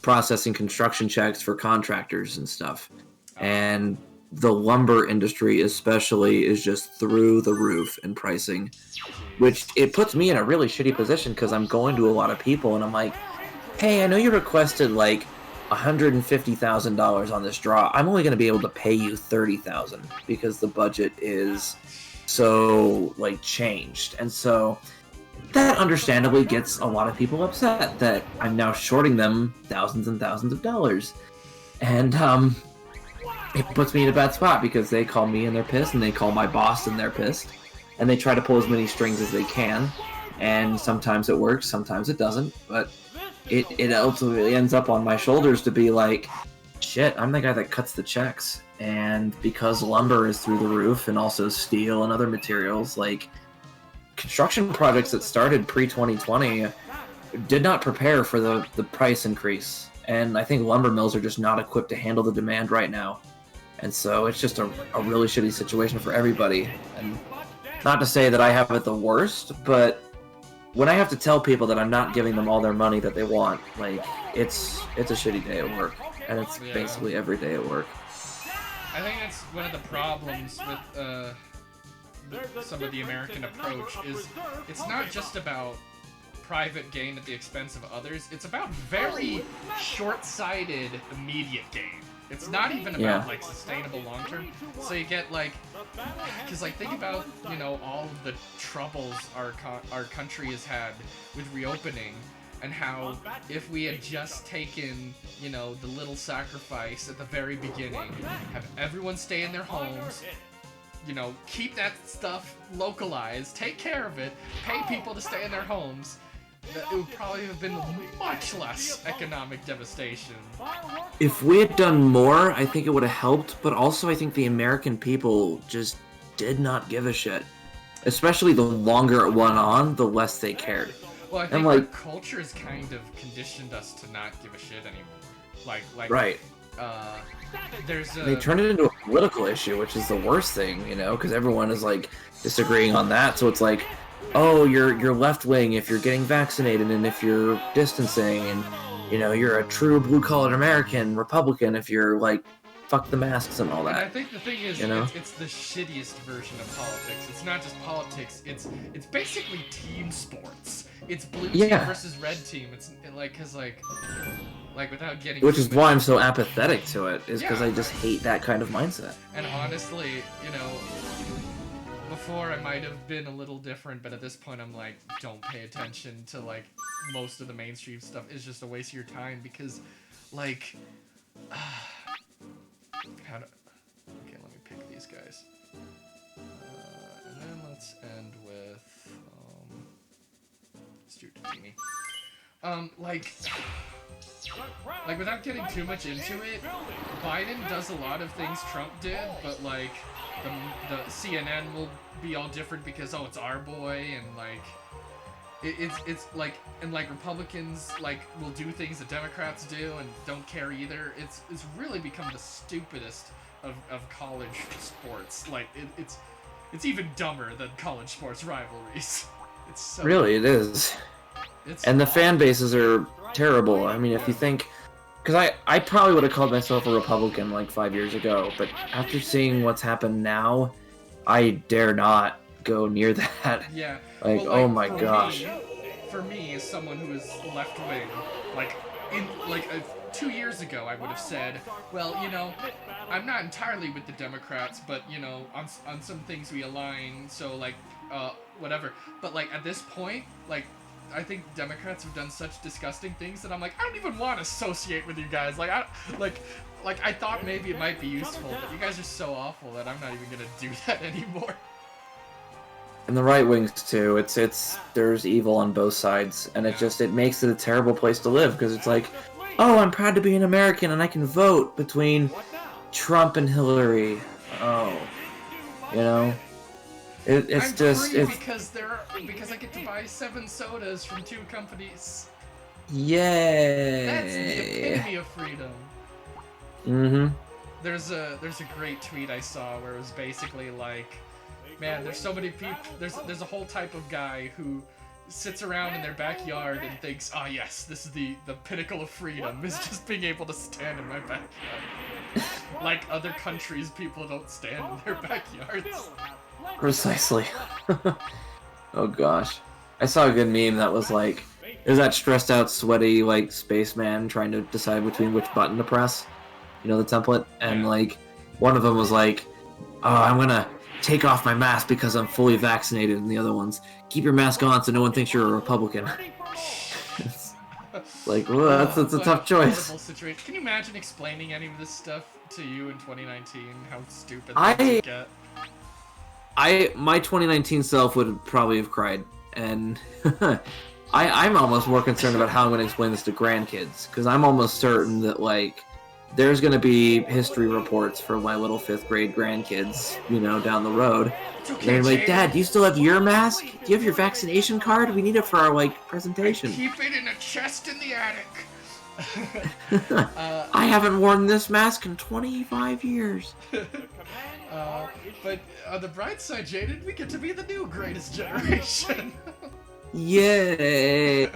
processing construction checks for contractors and stuff. And the lumber industry especially is just through the roof in pricing, which it puts me in a really shitty position because I'm going to a lot of people and I'm like, hey, I know you requested $150,000 on this draw. I'm only going to be able to pay you $30,000 because the budget is so changed. And so that understandably gets a lot of people upset that I'm now shorting them thousands and thousands of dollars. And it puts me in a bad spot because they call me and they're pissed, and they call my boss and they're pissed, and they try to pull as many strings as they can. and sometimes it works, sometimes it doesn't, but it ultimately ends up on my shoulders to be like, shit, I'm the guy that cuts the checks. And because lumber is through the roof and also steel and other materials, like construction projects that started pre-2020 did not prepare for the price increase. And I think lumber mills are just not equipped to handle the demand right now. And so it's just a really shitty situation for everybody. And not to say that I have it the worst, but when I have to tell people that I'm not giving them all their money that they want, like, it's a shitty day at work. And it's basically every day at work. I think that's one of the problems with some of the American approach is it's not just about private gain at the expense of others. It's about very short-sighted immediate gain. It's not even about like sustainable long term. So you get like, because like think about all of the troubles our country has had with reopening, and how if we had just taken the little sacrifice at the very beginning, have everyone stay in their homes, keep that stuff localized, take care of it, pay people to stay in their homes, it would probably have been much less economic devastation. If we had done more, I think it would have helped, but also I think the American people just did not give a shit. Especially the longer it went on, the less they cared. Well, I think our culture has kind of conditioned us to not give a shit anymore. Like right. They turned it into a political issue, which is the worst thing, because everyone is like disagreeing on that. So it's like, oh, you're left wing if you're getting vaccinated and if you're distancing, and you're a true blue collar American Republican if you're like fuck the masks and all that. And I think the thing is, it's the shittiest version of politics. It's not just politics. It's basically team sports. It's blue team versus red team. It's like because like without getting which is why I'm so apathetic to it, is because I just hate that kind of mindset. And honestly, before I might have been a little different, but at this point I'm like, don't pay attention to like most of the mainstream stuff. It's just a waste of your time because like okay, let me pick these guys. And then let's end with Stu Tini. Like without getting too much into it, Biden does a lot of things Trump did, but like the CNN will be all different because it's our boy, and like it's like, and like Republicans like will do things that Democrats do and don't care either. It's really become the stupidest of college sports. Like it's even dumber than college sports rivalries. It's so really it is. And the fan bases are terrible. I mean, if you think, because I probably would have called myself a Republican like 5 years ago, but after seeing what's happened now, I dare not go near that. Yeah. Like, well, oh my gosh. For me, as someone who is left wing, like 2 years ago, I would have said, well, I'm not entirely with the Democrats, but on some things we align, so like whatever. But like at this point, like I think Democrats have done such disgusting things that I'm like, I don't even want to associate with you guys. Like I thought maybe it might be useful, but you guys are so awful that I'm not even gonna do that anymore. And the right wings too. It's there's evil on both sides, and it makes it a terrible place to live, because it's like, oh, I'm proud to be an American and I can vote between Trump and Hillary. Oh, It's I'm just free it's because I get to buy 7 sodas from 2 companies. yay. That's the epitome of freedom. Mm-hmm. There's a great tweet I saw where it was basically like, man, there's so many people. There's a whole type of guy who sits around in their backyard and thinks, oh yes, this is the pinnacle of freedom, is just being able to stand in my backyard. Like other countries, people don't stand in their backyards. Precisely. Oh gosh. I saw a good meme that was like, there's that stressed out, sweaty, like, spaceman trying to decide between which button to press. The template? And like, one of them was like, oh, I'm gonna take off my mask because I'm fully vaccinated, and the other one's, keep your mask on so no one thinks you're a Republican. It's like, well, that's a tough choice. Situation. Can you imagine explaining any of this stuff to you in 2019? How stupid things would get? My 2019 self would probably have cried. and I'm almost more concerned about how I'm going to explain this to grandkids, because I'm almost certain that like there's going to be history reports for my little 5th grade grandkids, down the road. It's okay, They're like, Jaden. Dad, do you still have your mask? Do you have your vaccination card? We need it for our I presentation. keep it in a chest in the attic. I haven't worn this mask in 25 years. But on the bright side, Jaden, we get to be the new greatest generation. Yay!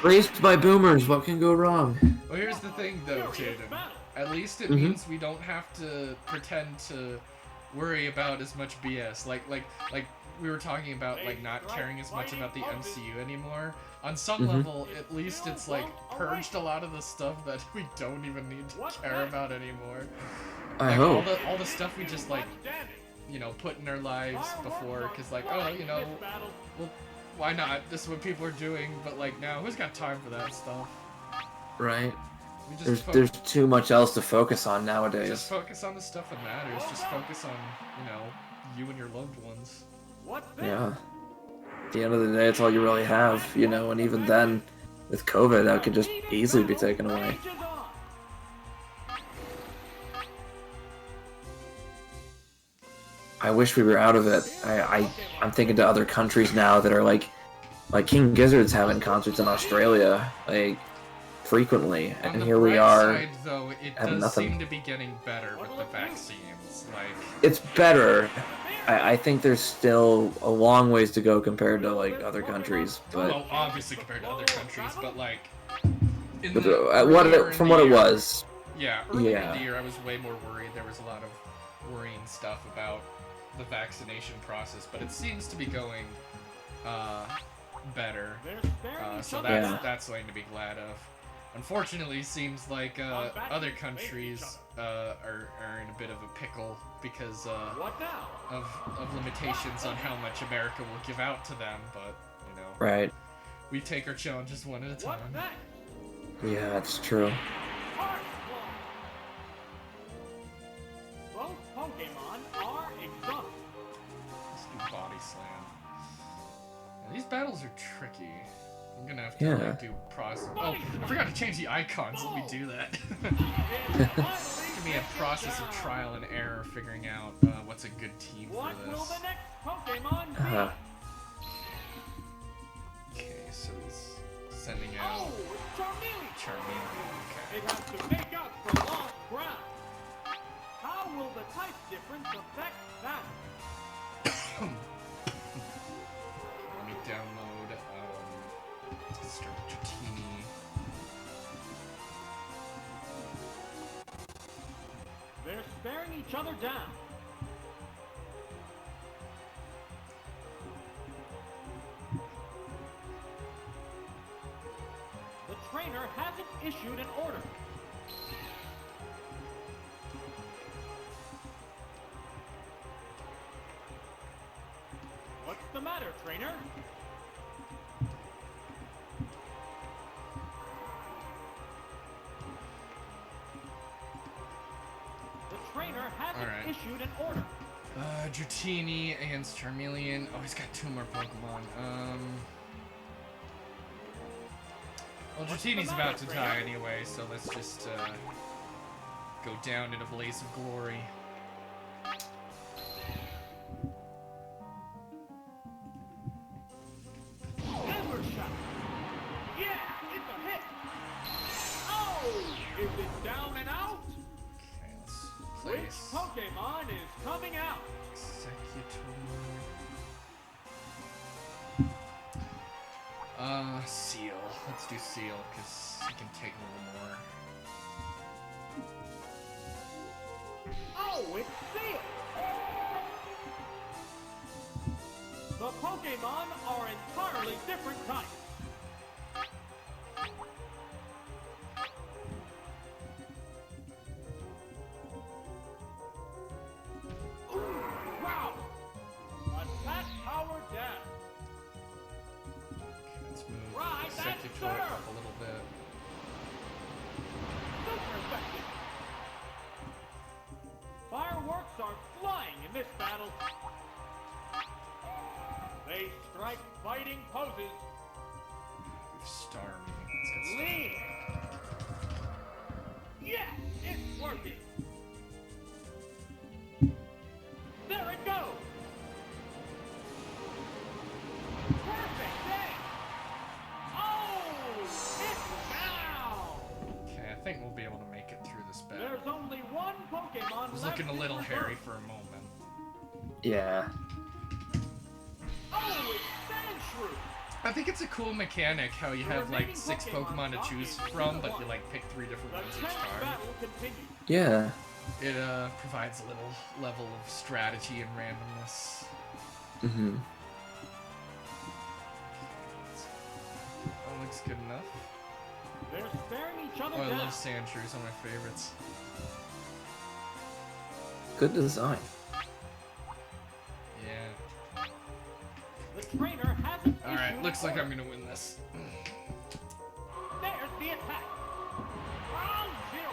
Raised by boomers, what can go wrong? Well, here's the thing, though, Jaden. At least it Mhm. means we don't have to pretend to worry about as much BS. Like we were talking about, like, not caring as much about the MCU anymore. On some level, at least it's, like, purged a lot of the stuff that we don't even need to care about anymore. I Like, hope. all the stuff we just, like, put in our lives before, because, like, oh, well, why not? This is what people are doing, but, like, now, who's got time for that stuff? Right. We just There's too much else to focus on nowadays. Just focus on the stuff that matters. Just focus on, you and your loved ones. Yeah. At the end of the day, it's all you really have, and even then, with COVID, that could just easily be taken away. I wish we were out of it. I'm thinking to other countries now that are like King Gizzard's having concerts in Australia, like, frequently, On and the here we bright are. side, though, it having does nothing. seem to be getting better with the vaccines. Like, It's better. I think there's still a long ways to go compared to like other countries, but well, obviously compared to other countries, but like, in but, the, what from from what it was. Yeah, earlier Yeah. in the year, I was way more worried. There was a lot of worrying stuff about the vaccination process, but it seems to be going better. So that's something to be glad of. Unfortunately, seems like other countries are in a bit of a pickle because of limitations on how much America will give out to them. But Right. we take our challenges one at a time. Yeah, that's true. Both Pokemon are exotic. Let's do body slam. Now, these battles are tricky. I'm gonna have to Yeah. like, do process. Oh, I forgot to change the icons. Let me do that. Give me a process of trial and error, figuring out what's a good team for What will this. the next Pokemon be? Uh-huh. Okay, so he's sending out Oh, it's Charmeleon. Charmeleon. It Okay. has to make up for lost ground. How will the type difference affect that? Let me download start Dratini. They're staring each other down. The trainer hasn't issued an order. What's the matter, trainer? The trainer hasn't Alright. issued an order. Dratini against Charmeleon. Oh, he's got 2 more Pokemon. Well, Dratini's about to die anyway, so let's just go down in a blaze of glory. Hammer shot. Yeah, it's a hit. Oh, is it down and out? Okay, let's Which place Pokemon is coming out? Executor. Seal. Let's do Seal, because he can take a little more. Oh, it's Seal. The Pokemon are entirely different types. Ooh, wow! Attack power down. Okay, let's move Right, that's Executor fair. up a little bit. Super effective. Fireworks are flying in this battle. They strike fighting poses. Starmie. Let's get started. Lean. Yes, it's working. There it goes. Perfect hit. Oh, it's down. Okay, I think we'll be able to make it through this battle. There's only one Pokemon It was left looking a in little reserve. hairy for a moment. Yeah. Oh, it's Sandshrew. I think it's a cool mechanic how you have like 6 Pokemon to choose from, but you like pick 3 different The ones each tense time. battle continues. Yeah. It provides a little level of strategy and randomness. Mm-hmm. That looks good enough. They're staring each other Oh, I down. love Sandshrews, one of my favorites. Good design. Yeah. The trainer hasn't Alright, issued looks like I'm orders. gonna win this. There's the attack. Round 0.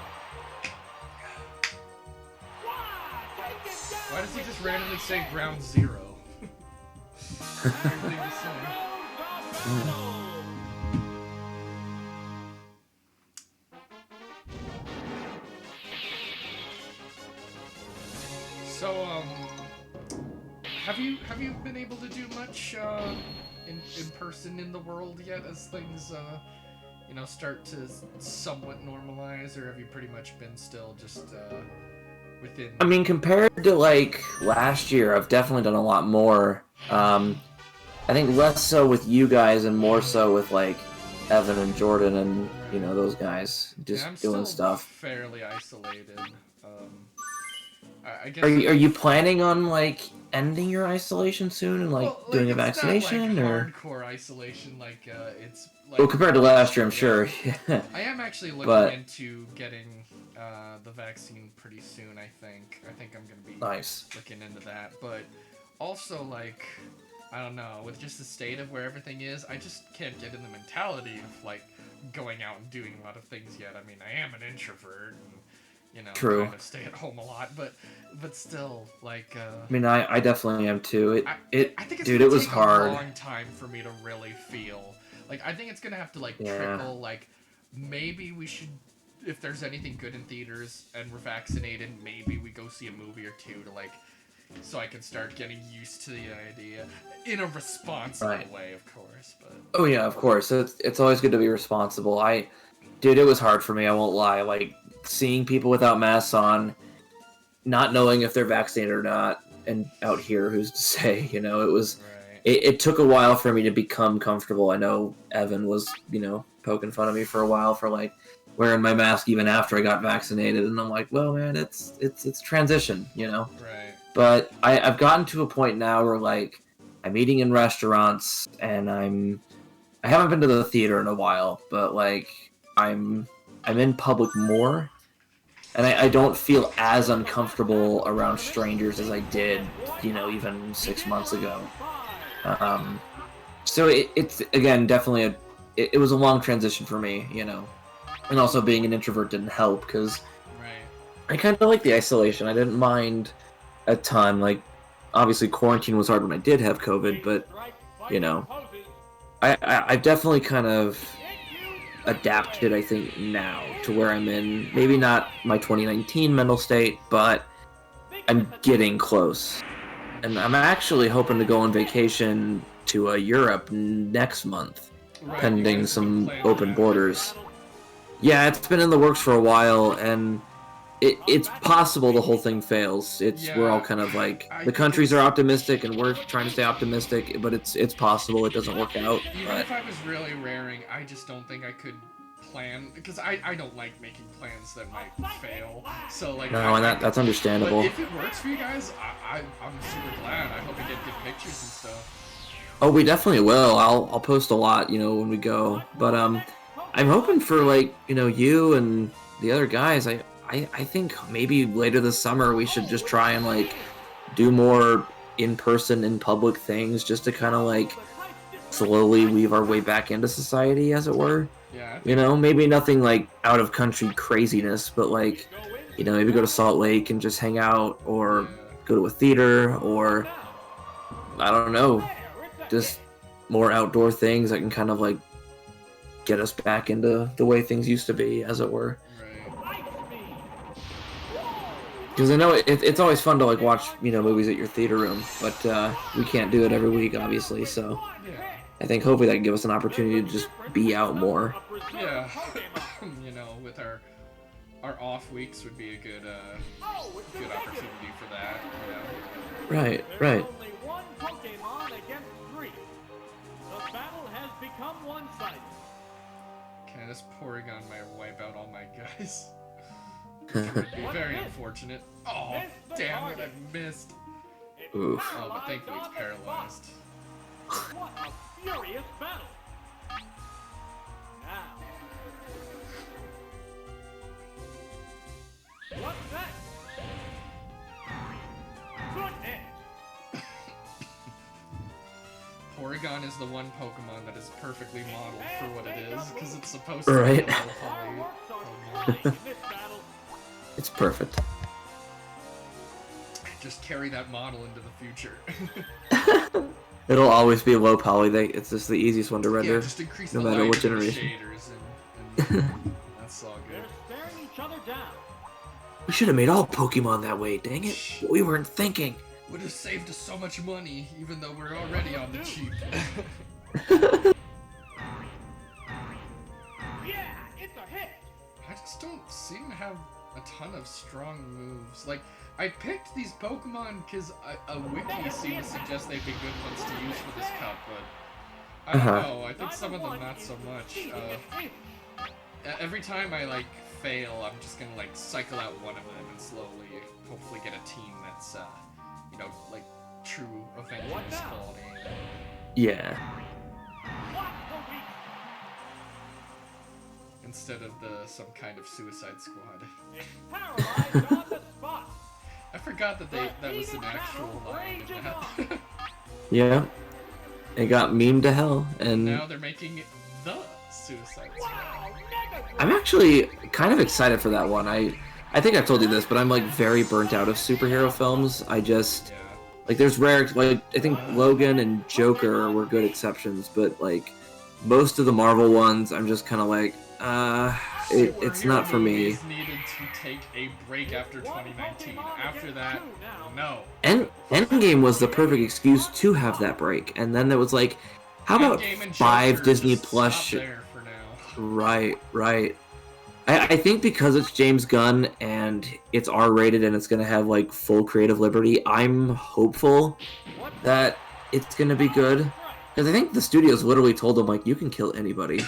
Wow, take it down Why does he with just randomly say that ground 0? hit. Weird thing to There say. goes the battle. So, have you been able to do much in person in the world yet as things you know, start to somewhat normalize, or have you pretty much been still just within? I mean, compared to like last year, I've definitely done a lot more. I think less so with you guys and more so with like Evan and Jordan and you know those guys just Yeah, I'm doing still stuff. fairly isolated. I guess. Are you planning on like ending your isolation soon and like Well, doing a it's not, vaccination like, or? hardcore isolation? Like it's like. Well, compared to last year, I'm Yeah. sure. I am actually looking But- into getting the vaccine pretty soon. I think I'm gonna be Nice. looking into that. But also, like, I don't know, with just the state of where everything is, I just can't get in the mentality of like going out and doing a lot of things yet. I mean, I am an introvert, and you know, True. kind of stay at home a lot, but still, like. I mean, I definitely am too. I think it's Dude, gonna it was take hard. a long time for me to really feel like I think it's gonna have to like Yeah. trickle. Like maybe we should, if there's anything good in theaters and we're vaccinated, maybe we go see a movie or two to like, so I can start getting used to the idea in a responsible Right. way, of course. But Oh yeah, of course. It's always good to be responsible. Dude, it was hard for me. I won't lie. Like seeing people without masks on, not knowing if they're vaccinated or not, and out here, who's to say? You know, it was. right, It took a while for me to become comfortable. I know Evan was, you know, poking fun of me for a while for like wearing my mask even after I got vaccinated, and I'm like, well, man, it's transition, you know. right, But I've gotten to a point now where like I'm eating in restaurants and I haven't been to the theater in a while, but like I'm in public more, and I don't feel as uncomfortable around strangers as I did, you know, even 6 months ago. So it's again definitely it was a long transition for me, you know, and also being an introvert didn't help because right. I kind of like the isolation. I didn't mind a ton. Like, obviously, quarantine was hard when I did have COVID, but you know, I've definitely kind of adapted. I think now to where I'm in. Maybe not my 2019 mental state, but I'm getting close. And I'm actually hoping to go on vacation to Europe next month, Right, pending you guys have some been planning open that. borders. Yeah, it's been in the works for a while, and it's possible the whole thing fails. We're all kind of like I the think countries are it's- optimistic, and we're trying to stay optimistic, but it's possible it doesn't work out. Even But if I was really raring, I just don't think I could plan, because I don't like making plans that might fail. So like, no, and that's But understandable. if it works for you guys, I'm super glad. I hope we get good pictures and stuff. Oh, we definitely will. I'll post a lot, you know, when we go. But I'm hoping for like you and the other guys. I think maybe later this summer we should just try and like do more in-person, in public things, just to kind of like slowly weave our way back into society, as it were. Yeah. You know, maybe nothing like out of country craziness, but like, maybe go to Salt Lake and just hang out, or Yeah. go to a theater, or I don't know, just more outdoor things that can kind of like get us back into the way things used to be, as it were. Right. Because I know it's always fun to like watch movies at your theater room, but we can't do it every week, obviously. So Yeah. I think hopefully that can give us an opportunity to just be out more. Yeah. With our off weeks would be a good opportunity for that. Right. There's only one Pokemon against 3. The battle has become one-sided. Okay, this Porygon might wipe out all my guys. It would be very unfortunate. Oh, damn it, I missed. It Oof. Oh, but thankfully it's paralyzed. What a furious battle! Now. What's that? Good hit! Porygon is the one Pokemon that is perfectly modeled for what it is, because it's supposed to Right. be a little Fireworks are Pokemon. flying in this battle. It's perfect. Just carry that model into the future. It'll always be low poly. It's just the easiest one to render. Yeah, just increase no the matter light what of the generation. shaders and that's all They're good. staring each other down. We should have made all Pokemon that way, dang it. We weren't thinking. Would have saved us so much money, even though we're already on the cheap. Yeah, it's a hit! I just don't seem to have a ton of strong moves. Like, I picked these Pokemon because a wiki seems to suggest they'd be good ones to use for this cup, but I don't know. I think some of them not so much. Every time I like fail, I'm just gonna like cycle out one of them and slowly, hopefully, get a team that's like true Avengers quality. Yeah. What a week! Instead of some kind of Suicide Squad. It's paralyzed on the spot. I forgot that that was an actual line in that. Yeah. It got memed to hell, and Now they're making it the Suicide Squad. Wow, Mega I'm actually kind of excited for that one. I think I've told you this, but I'm like very burnt out of superhero films. I just Yeah. like there's rare like I think Logan and Joker were good exceptions, but like most of the Marvel ones, I'm just kind of like it's not for me. Superhero movies needed to take a break after 2019. After that, no. Endgame was the perfect excuse to have that break, and then there was like, how about Endgame and 5 Joker Disney just Plus? stop there for now. Right. I think because it's James Gunn and it's R-rated and it's gonna have like full creative liberty, I'm hopeful that it's gonna be good. Because I think the studios literally told him like, you can kill anybody,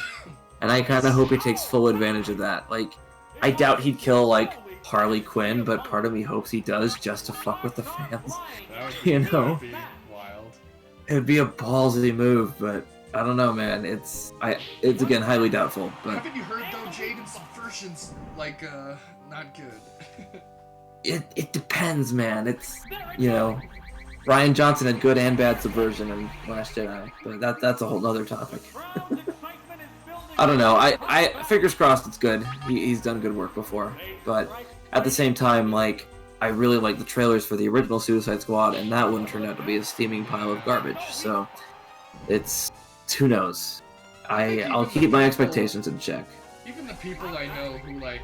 and I kind of hope he takes full advantage of that. Like, I doubt he'd kill like Harley Quinn, but part of me hopes he does just to fuck with the fans. That would be, You that know? would be wild. It'd be a ballsy move, but I don't know, man. It's again highly doubtful, but Haven't you heard though, Jaden Subversion's like not good. it depends, man. It's Ryan Johnson had good and bad subversion in Last Jedi, but that's a whole other topic. I don't know. I fingers crossed it's good. He's done good work before, but at the same time, like I really like the trailers for the original Suicide Squad, and that one turned out to be a steaming pile of garbage. So it's who knows. I'll keep my expectations in check. Even the people I know who like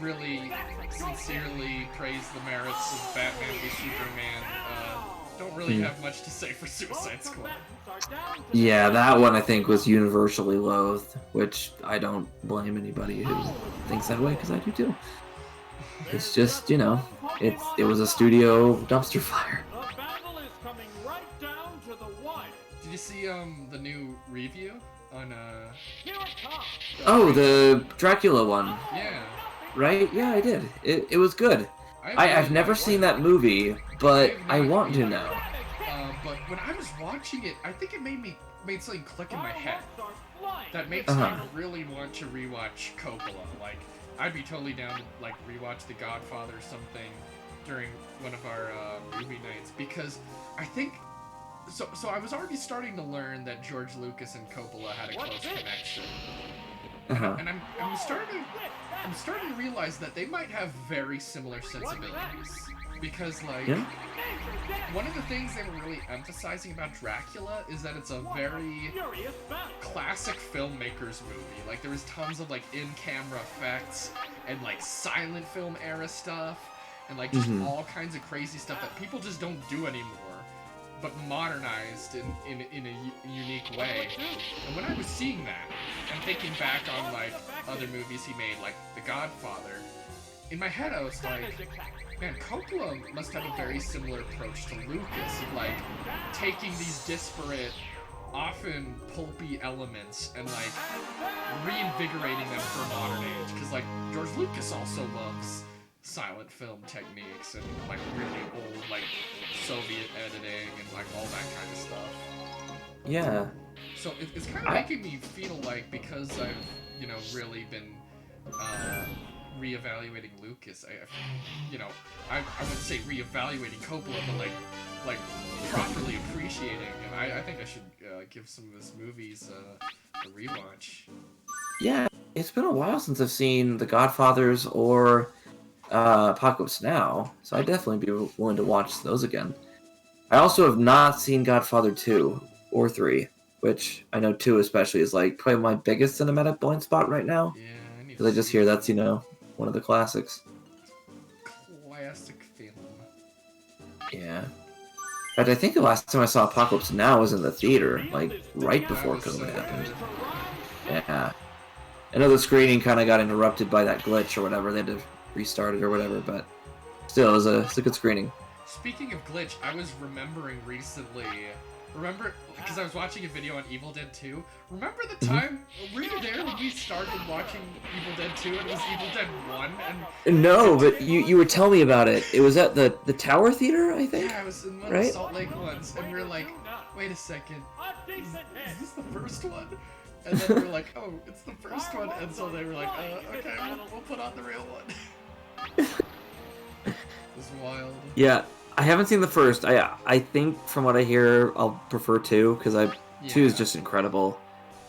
really sincerely praise the merits of Batman v Superman don't really have much to say for Suicide Squad. Yeah, that one I think was universally loathed, which I don't blame anybody who thinks that way, because I do too. It's just, it was a studio dumpster fire. The battle is coming right down to the wire. Did you see the new review on Here it comes. Oh, the Dracula one, yeah. right? Yeah, I did. It was good. I've never seen that movie, but I want to now. But when I was watching it, I think it made something click in my head Fireworks are flying. that makes me really want to rewatch Coppola. Like, I'd be totally down to like rewatch The Godfather or something during one of our movie nights, because I think so I was already starting to learn that George Lucas and Coppola had a close connection, and I'm starting to realize that they might have very similar sensibilities, because like Yeah. one of the things they were really emphasizing about Dracula is that it's a very Furious battle. classic filmmakers movie. Like there was tons of like in-camera effects and like silent film era stuff and like just all kinds of crazy stuff that people just don't do anymore, but modernized in a unique way. And when I was seeing that and thinking back on like other movies he made, like The Godfather, in my head I was like, man, Coppola must have a very similar approach to Lucas, of like taking these disparate, often pulpy elements and like reinvigorating them for a modern age. Because like George Lucas also loves silent film techniques and like really old like Soviet editing and like all that kind of stuff. Yeah. So it's kind of making me feel like, because I've really been reevaluating Lucas, I wouldn't say reevaluating Coppola, but like properly appreciating him. I think I should give some of his movies a rewatch. Yeah, it's been a while since I've seen The Godfathers or Apocalypse Now, so I'd definitely be willing to watch those again. I also have not seen Godfather 2 or 3, which I know 2 especially is like probably my biggest cinematic blind spot right now. Yeah, I need Because I to just see hear that. that's, one of the classics. Classic film. Yeah. But I think the last time I saw Apocalypse Now was in the theater, like right before That was, COVID happened. Yeah. I know the screening kind of got interrupted by that glitch or whatever. They had to restart it or whatever, but still, it's a good screening. Speaking of glitch, I was remembering recently. Remember, because I was watching a video on Evil Dead 2. Remember the time? Were you there when we started watching Evil Dead 2 and it was Evil Dead 1? And No, but you were telling me about it. It was at the Tower Theater, I think? yeah, I was in one of Right? the Salt Lake ones, and we were like, wait a second, is this the first one? And then we were like, oh, it's the first one. And so they were like, okay, we'll put on the real one. It was wild. Yeah, I haven't seen the first. I think from what I hear, I'll prefer 2, because 2 is Yeah. just incredible.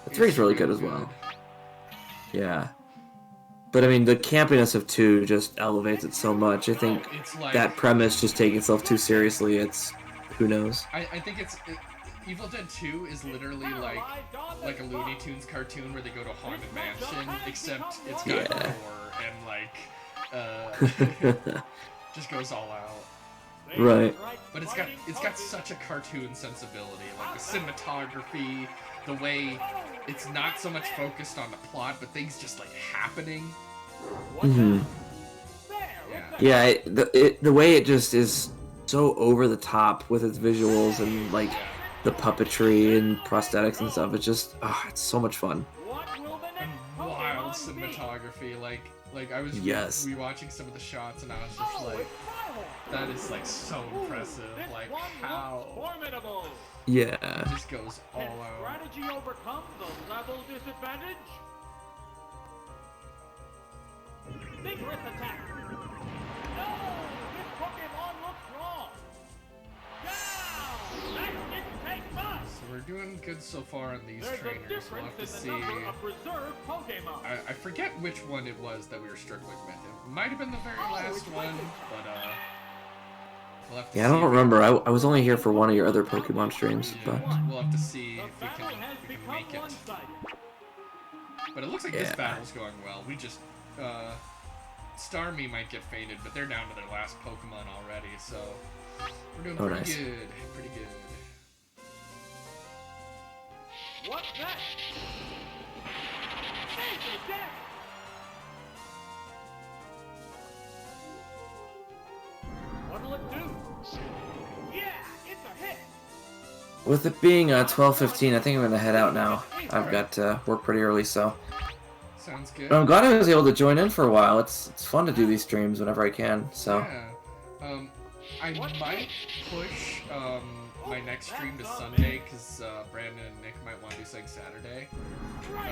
The It's 3 is really real good as well. Yeah. But I mean, the campiness of 2 just elevates it so much. I think It's like, that premise just taking itself too seriously, who knows? I think Evil Dead 2 is literally like a Looney Tunes cartoon where they go to a haunted mansion, except it's got Yeah. gore and like just goes all out. Right. But it's got such a cartoon sensibility, like the cinematography, the way it's not so much focused on the plot, but things just like happening. hmm Yeah. Yeah, the way it just is so over the top with its visuals and like the puppetry and prosthetics and stuff. It's just, it's so much fun. And wild cinematography, like I was Yes. rewatching some of the shots and I was just like, that is like so impressive, like how Formidable. Yeah. it just goes all Can out. strategy overcome the level disadvantage? Vigorous attack. No! This Pokemon looks wrong. Down! That didn't take much. So we're doing good so far on these There's a trainers. We'll difference have to in see. the number of reserve Pokemon. I forget which one it was that we were struggling with. It might have been the very last one, but we'll have to Yeah, I see don't if we- remember. I was only here for one of your other Pokemon streams, Yeah, but we'll have to see The if we battle can, has if we can become make it. one-sided. But it looks like this Yeah. battle's going well. We just Starmie might get faded, but they're down to their last Pokemon already, so we're doing Oh, pretty nice. good. Pretty good. What's that? Major death! What'll it do? Yeah, it's a hit! with it being 12:15, I think I'm gonna head out now. I've got work pretty early, so. Sounds good. But I'm glad I was able to join in for a while. It's fun to do these streams whenever I can. So Yeah. I might push my next stream to Sunday because Brandon and Nick might want to do something Saturday.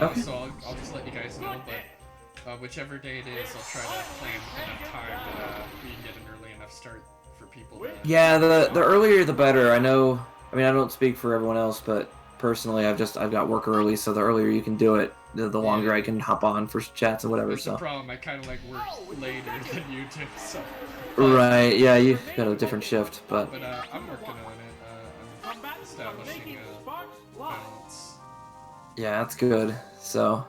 Okay. So I'll just let you guys know. But whichever day it is, I'll try to plan enough time that we can get an early enough start for people to. yeah, the earlier the better. I know. I mean, I don't speak for everyone else, but personally, I've got work early, so the earlier you can do it, the longer I can hop on for chats and whatever. That's the So problem. I kind of like work later than you do, so. right, yeah, you got a different shift, but But I'm working on it. I'm establishing a balance. yeah, that's good. So,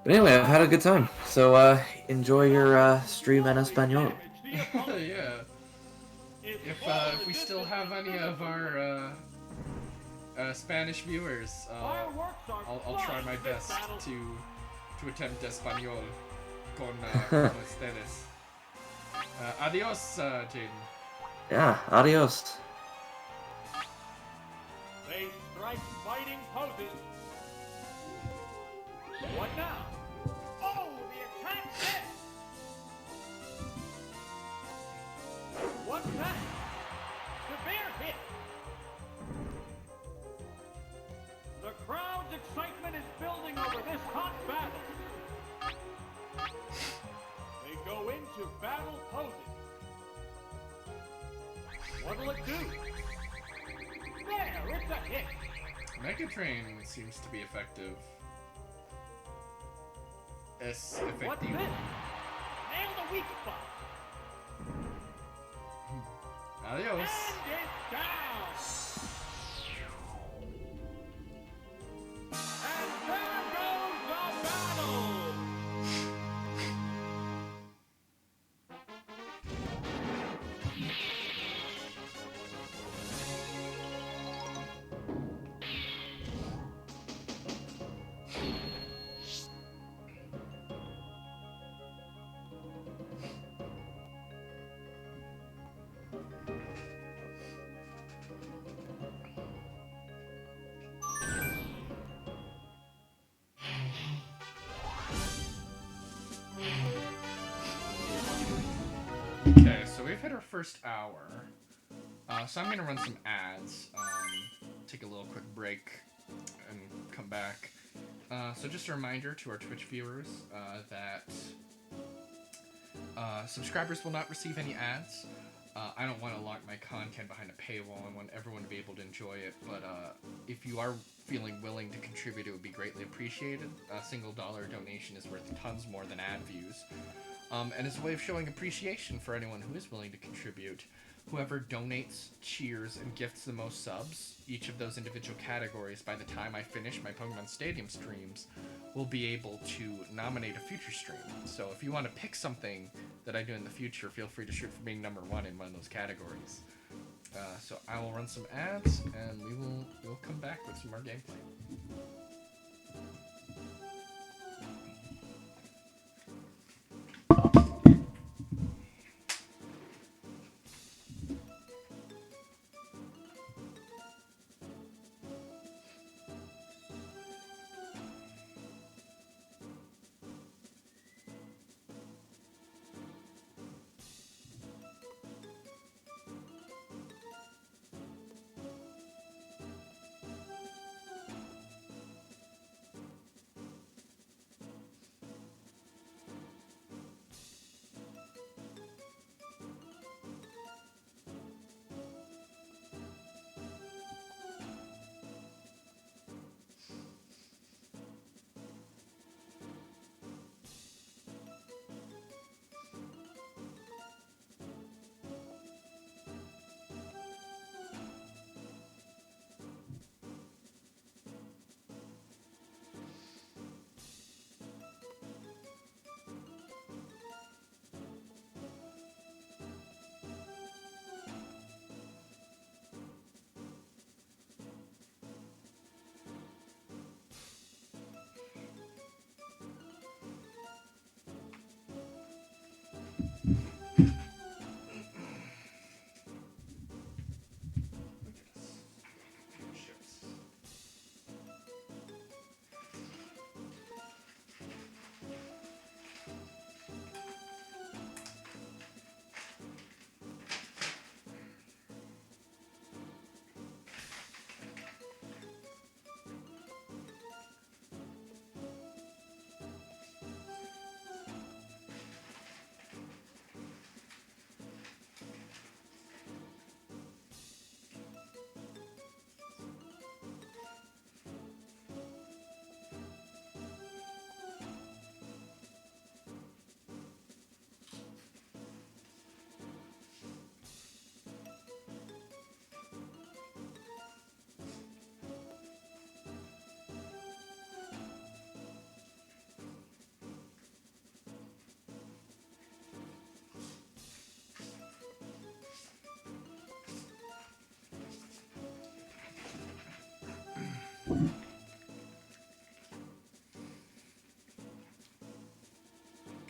but anyway, I've had a good time. So enjoy your stream en español. Yeah. If we still have any of our Spanish viewers, I'll try my best to attempt español con ustedes. Adios, Jaden. Yeah, adios. They strike fighting poses. What now? Oh, the attack hit! What's that? Severe hit! The crowd's excitement is building over this hot battle. They go into battle poses. What'll it do? There, it's a hit! Megatrain seems to be effective. Es What's this? efectivo. Nail the weak spot! Adios. And it's down! And there goes the battle! Okay, so we've hit our first hour. So I'm gonna run some ads, take a little quick break, and come back. So just a reminder to our Twitch viewers that subscribers will not receive any ads. I don't want to lock my content behind a paywall. I want everyone to be able to enjoy it, but if you are feeling willing to contribute, it would be greatly appreciated. A single dollar donation is worth tons more than ad views. And as a way of showing appreciation for anyone who is willing to contribute, whoever donates, cheers, and gifts the most subs, each of those individual categories, by the time I finish my Pokemon Stadium streams, will be able to nominate a future stream. So if you want to pick something that I do in the future, feel free to shoot for being number one in one of those categories. So I will run some ads, and we'll come back with some more gameplay.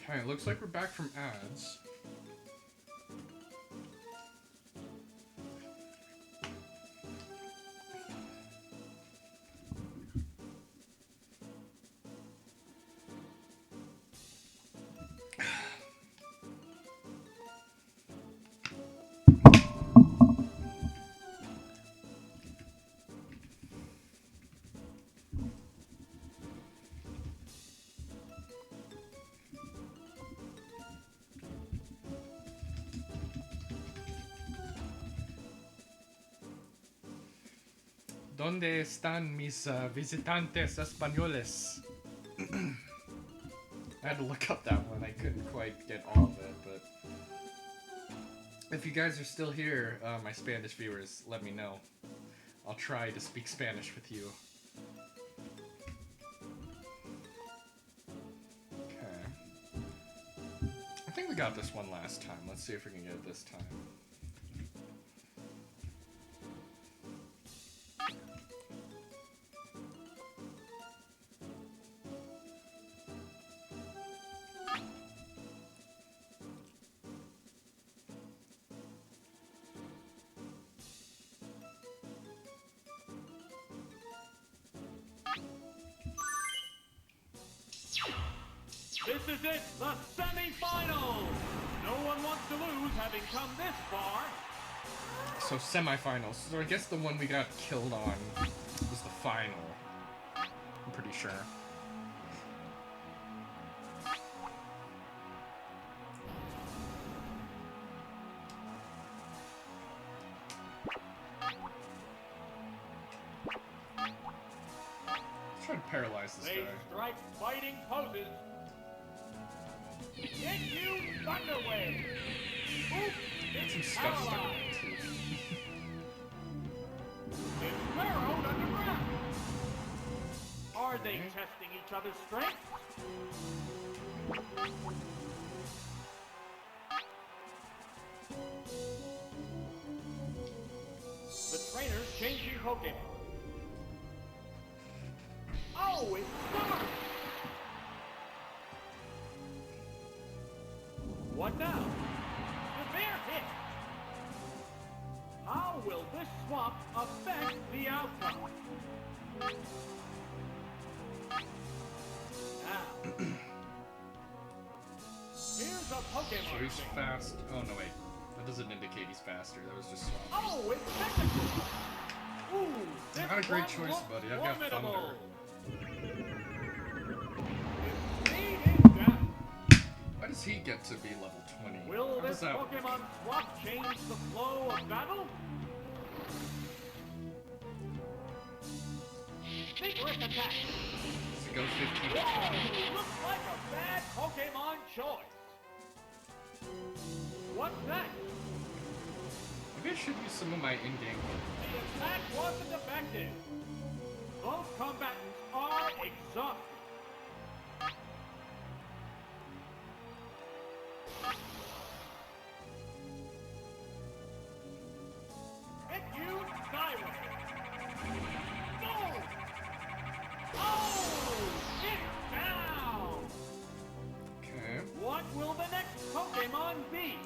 Okay, it looks like we're back from ads. ¿Dónde están mis visitantes españoles? I had to look up that one. I couldn't quite get all of it, but if you guys are still here, my Spanish viewers, let me know. I'll try to speak Spanish with you. Okay. I think we got this one last time. Let's see if we can get it this time. This is it, the semi-finals! No one wants to lose having come this far. So semifinals. So I guess the one we got killed on was the final. I'm pretty sure. Let's try to paralyze this They guy. strike fighting poses. Get you Thunderwave! Oop! Some It's stuff stuck paralyzed! in my tooth. It's burrowed underground! Are they Okay. testing each other's strength? The trainer's changing Pokemon. Oh, it's Swamp! What now? Severe hit! How will this swamp affect the outcome? Now, here's a Pokemon. So he's thing. fast. Oh no, wait. That doesn't indicate he's faster. That was just swap. Oh, it's technical! Ooh, this Not a great one choice, looks buddy. I've got formidable. Thunder. Its speed is down. Why does he get to be level 20? Will How this does that work? Pokemon swap change the flow of battle? Vigorous attack! Does it go 15? Whoa, looks like a bad Pokemon choice. What's that? Maybe I should use some of my in-game. The attack wasn't effective. Both combatants are exhausted. Hit you, Skyway. Boom! Oh! It's down! Okay. What will the next Pokemon be?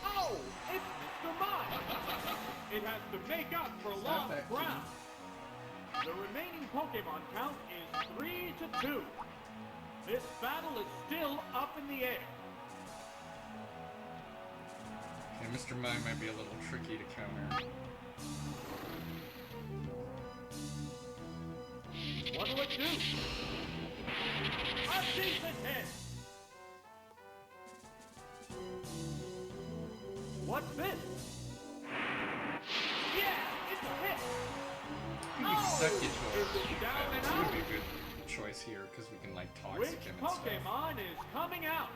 Oh! It's Mr. Mime! It has to make up for Is that lost that ground. The remaining Pokemon count is 3-2. This battle is still up in the air. Okay, Mr. Mime might be a little tricky to counter. What'll it do? A decent hit! What's this? Yeah, it's a hit! Maybe Executor. Is it down and That would out? be a good choice here, because we can, like, toxic Which him and stuff. Pokemon is coming out?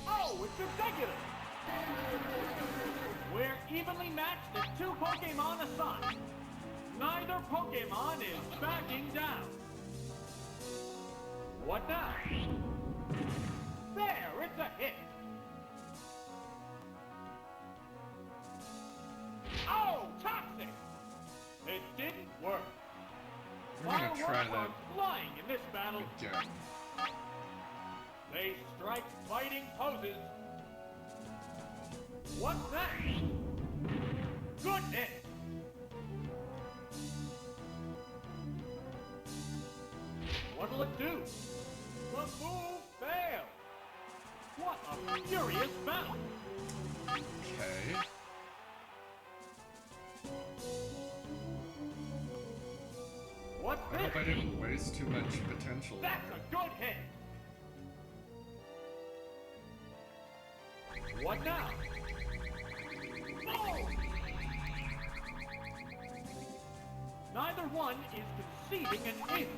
Oh, it's Executor! We're evenly matched at 2 Pokemon aside. Neither Pokemon is backing down. What now? There, it's a hit. battle. Again. They strike fighting poses. What's next? Goodness! What'll it do? The move failed. What a furious battle! Okay. What's I hope I this? didn't waste too much potential That's there. a good hit. What now? Oh! Neither one is conceding an inch.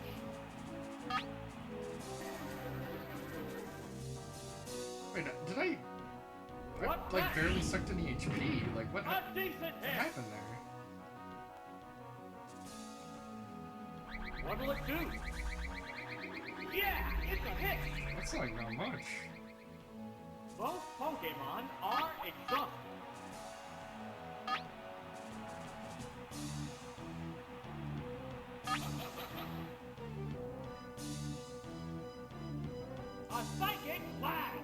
Wait, did I What like next? barely sucked any HP? Like what A decent what hit. happened there? What'll it do? Yeah, it's a hit. That's like not much. Both Pokemon are exhausted. A psychic blast!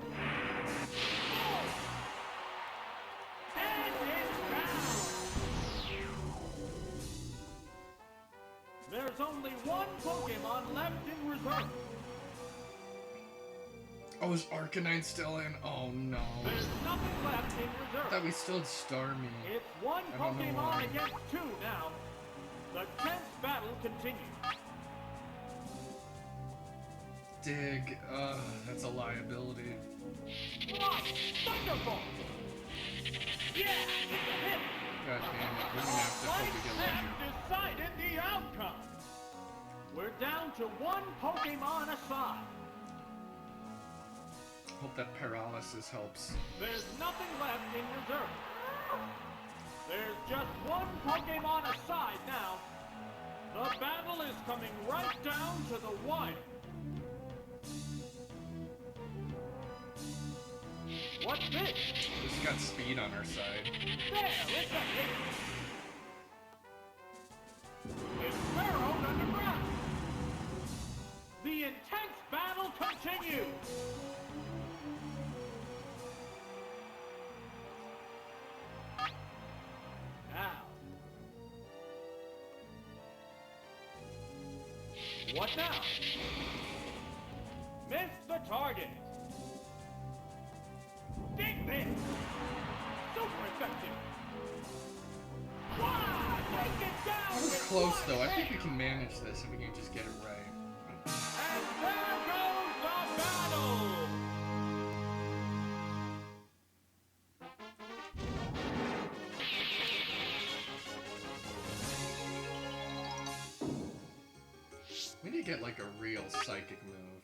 Oh! And it's down! There's only one Pokemon left in reserve. Oh, is Arcanine still in? Oh no. There's nothing left in I thought reserve. we still had Starmie. It's one I don't know why. Pokemon against two now. The tense battle continues. Dig. That's a liability. Right! Thunderbolt! Yeah, it's a hit! God damn it. We're gonna have to hope we get lucky. Have decided the outcome. We're down to one Pokemon aside. Hope that paralysis helps. There's nothing left in reserve. There's just one Pokemon aside now. The battle is coming right down to the wire. What's this? She's got speed on her side. There, it's a hit. It's burrowed underground. The intense battle continues. Now. What now? Missed the target. Big miss. Super effective. Wow, take it down. That was with close one though. I think hit. we can manage this if we can just get it right. And there goes the battle! We need to get like a real psychic move.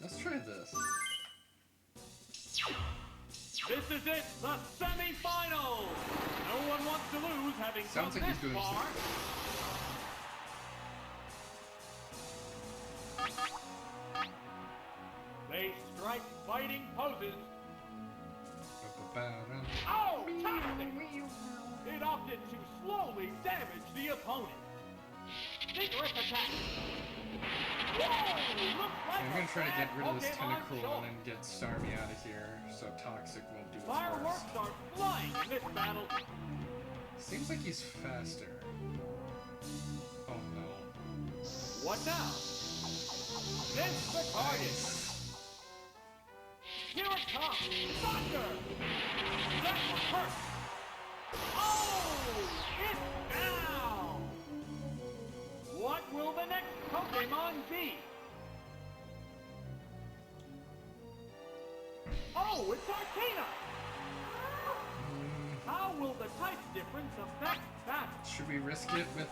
Let's try this. This is it, the semi-finals! No one wants to lose having Sounds come like he's this doing far. They strike fighting poses. Ba-ba-ba-da. Oh, toxic! It opted to slowly damage the opponent. Vigorous attack. Whoa! Looks like I'm gonna try to get rid of this Pokemon Tentacruel show. and then get Starmie out of here so Toxic won't do its Fireworks worst. are flying in this battle. Seems like he's faster. Oh no. What now? Missed the target. Here it comes. Thunder. That one hurt. Oh, it's down. What will the next Pokemon be? Oh, it's Arcana. How will the type difference affect that? Should we risk it with,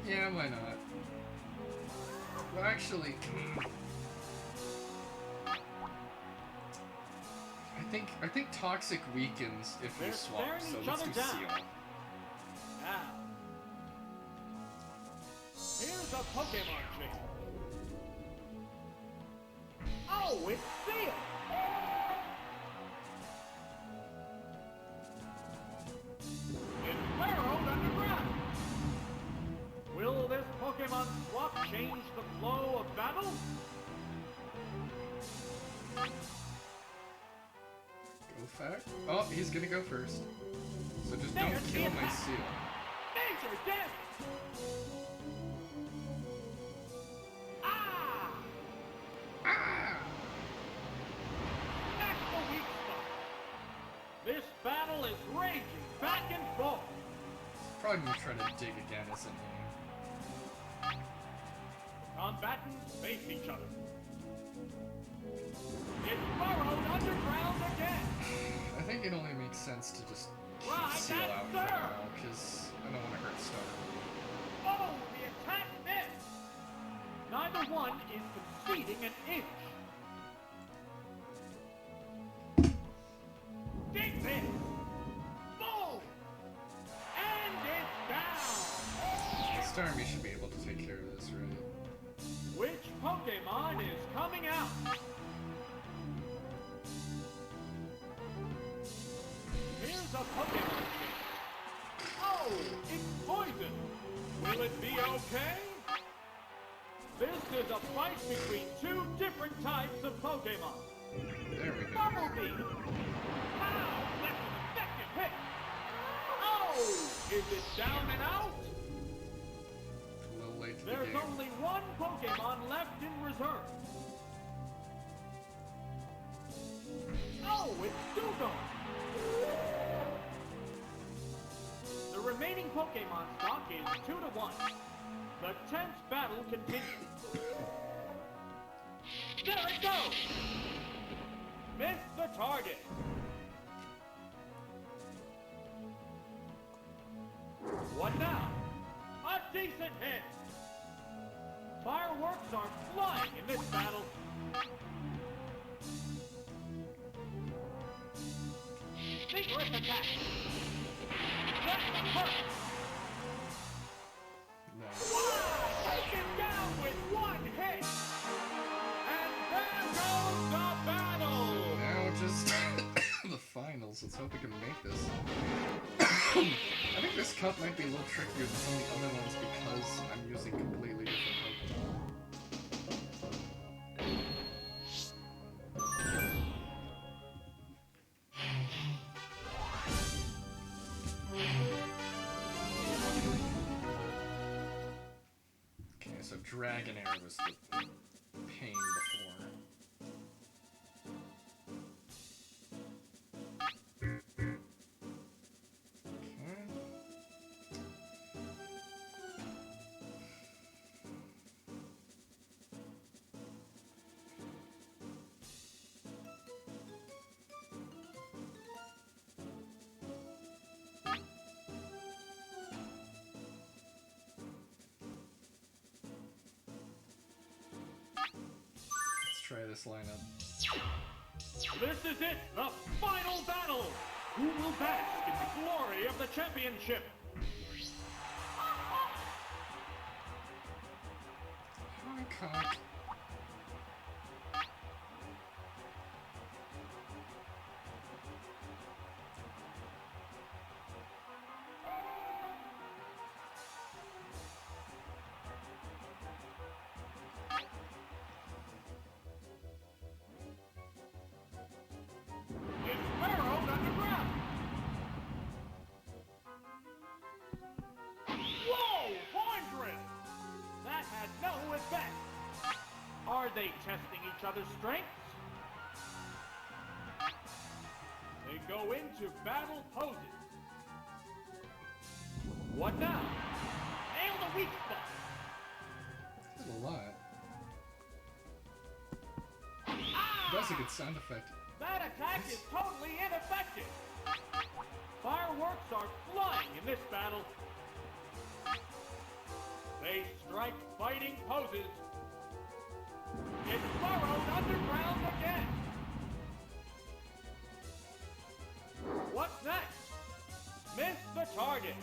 Yeah, why not? Well, actually... I think Toxic weakens if we They're swap, staring so each let's other do down. Seal. Now, here's a Pokemon change. Oh, it's Seal! It's burrowed underground. Will this Pokemon swap change the flow of battle? Go fact. Oh, he's gonna go first. So just There's don't the kill my attack. Seal. Major damage! Ah! Ah! That's the weak spot. This battle is raging back and forth. Probably gonna try to dig again, isn't he? Combatants face each other. It's burrowed underground again. I think it only makes sense to just keep Right, Seal that's out for there. now, because I don't want to hurt Star. Oh, the attack missed. Neither one is conceding an inch. Dig this. Boom. And it's down. Starmie should be able to take care of this, right? Which Pokemon is coming out? Here's a Pokemon change. Oh, it's poison. Will it be okay? This is a fight between two different types of Pokemon. There we go. Bumblebee! Wow, that's an effective hit! Oh! Is it down and out? A little late to the There's game. only one Pokemon left in reserve. Oh, it's Dugong! The remaining Pokemon stock is 2-1. The tense battle continues. There it goes! Missed the target. What now? A decent hit. Fireworks are flying in this battle. Vigorous attack. That's a hurt. No. Wow! Taken down with one hit. And there goes the battle. Now just the finals. Let's hope we can make this. I think this cup might be a little trickier than some of the other ones because I'm using completely different Pokemon. Okay, so Dragonair was the pain before. Okay. Let's try this lineup. This is it, the final battle. Who will bask in the glory of the championship? Hancock. It's burrowed underground. Whoa, Horndrill! That had they testing each other's strengths? They go into battle poses. What now? Nail the weak spot. That's a lot. Ah! That's a good sound effect. That attack is totally ineffective. Fireworks are flying in this battle. They strike fighting poses. It's burrowed underground again. What's next? Miss the target.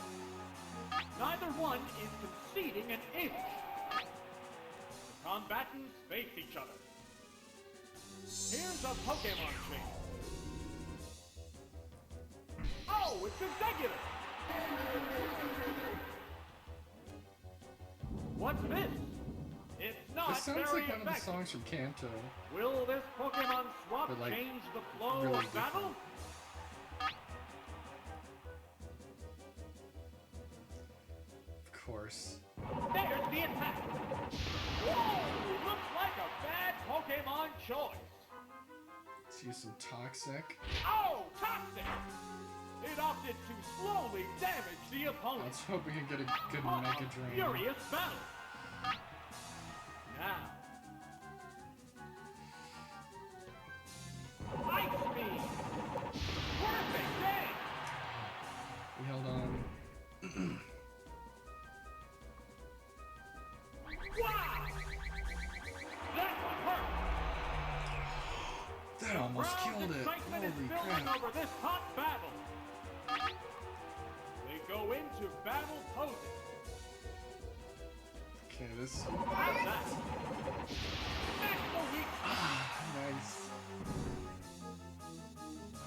Neither one is conceding an inch. The combatants face each other. Here's a Pokemon chain. Oh, it's Executive! What's this? It's not This sounds very like one of the effective. songs from Kanto. Will this Pokemon swap But, like, change the flow really of battle? Of course. There's the attack! Whoa! Looks like a bad Pokemon choice. Let's use some Toxic. Oh, Toxic! It opted to slowly damage the opponent. Let's hope we can get a good Caught Mega a Drain. furious battle. Now. Light speed! Perfect day! We held on. Wow! That one hurt! That almost Crowd's killed it. excitement is Holy building crap. over this hot battle. They go into battle poses. Okay, this. How's that? That's the weak Nice.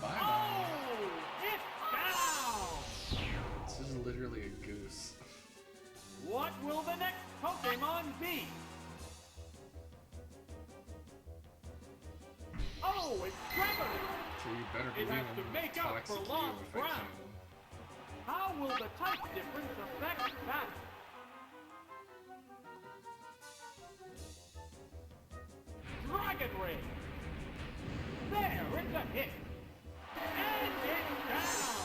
Bye bye. Oh! It's down! This is literally a goose. What will the next Pokemon be? Oh, it's Graveler! So you better It believe has I'm to gonna make up for toxic you lost if I ground. can. How will the type difference affect battle? Dragon Ray! There, it's a hit! And it's down!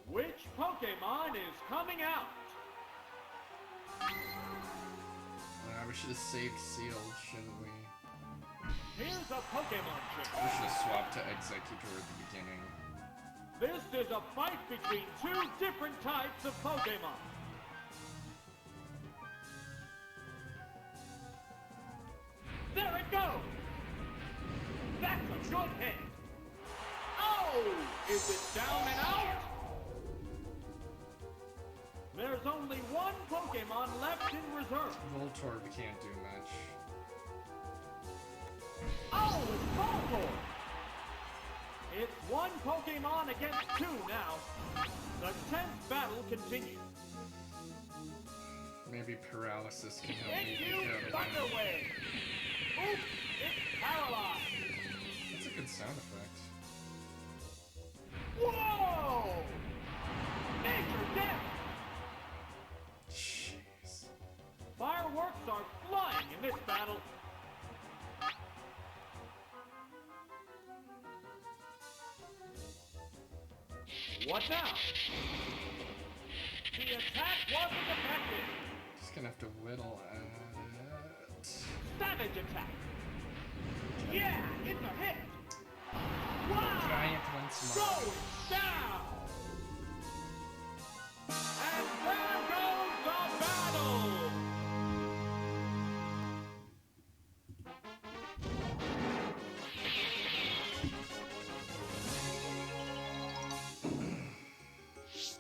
Which Pokemon is coming out? We should have saved Sealed, shouldn't we? Here's a Pokemon We chip. should have swapped to Executor at the beginning. This is a fight between two different types of Pokemon. There it goes! That's a good hit! Oh! Is it down and out? There's only one Pokemon left in reserve. Voltorb can't do much. Oh, it's Voltorb! It's one Pokemon against two now. The tense battle continues. Maybe Paralysis can help me It's get you, out of it. Thunder Wave! Oops, it's paralyzed! That's a good sound effect. Whoa! Major damage! Jeez. Fireworks are flying in this battle. What now? The attack wasn't effective. Just gonna have to whittle at it. Savage attack. Yeah, it's a hit. Wow! Giant once more. Going down. And there goes the battle.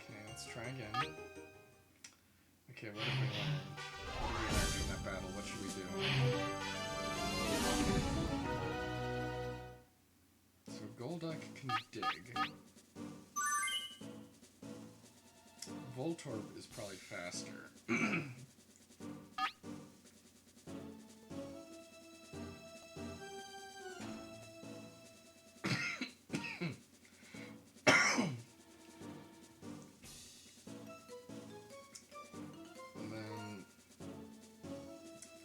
Okay, let's try again. Okay, what have we learned? What did we learn in that battle? What should we do? So Golduck can dig. Voltorb is probably faster. And then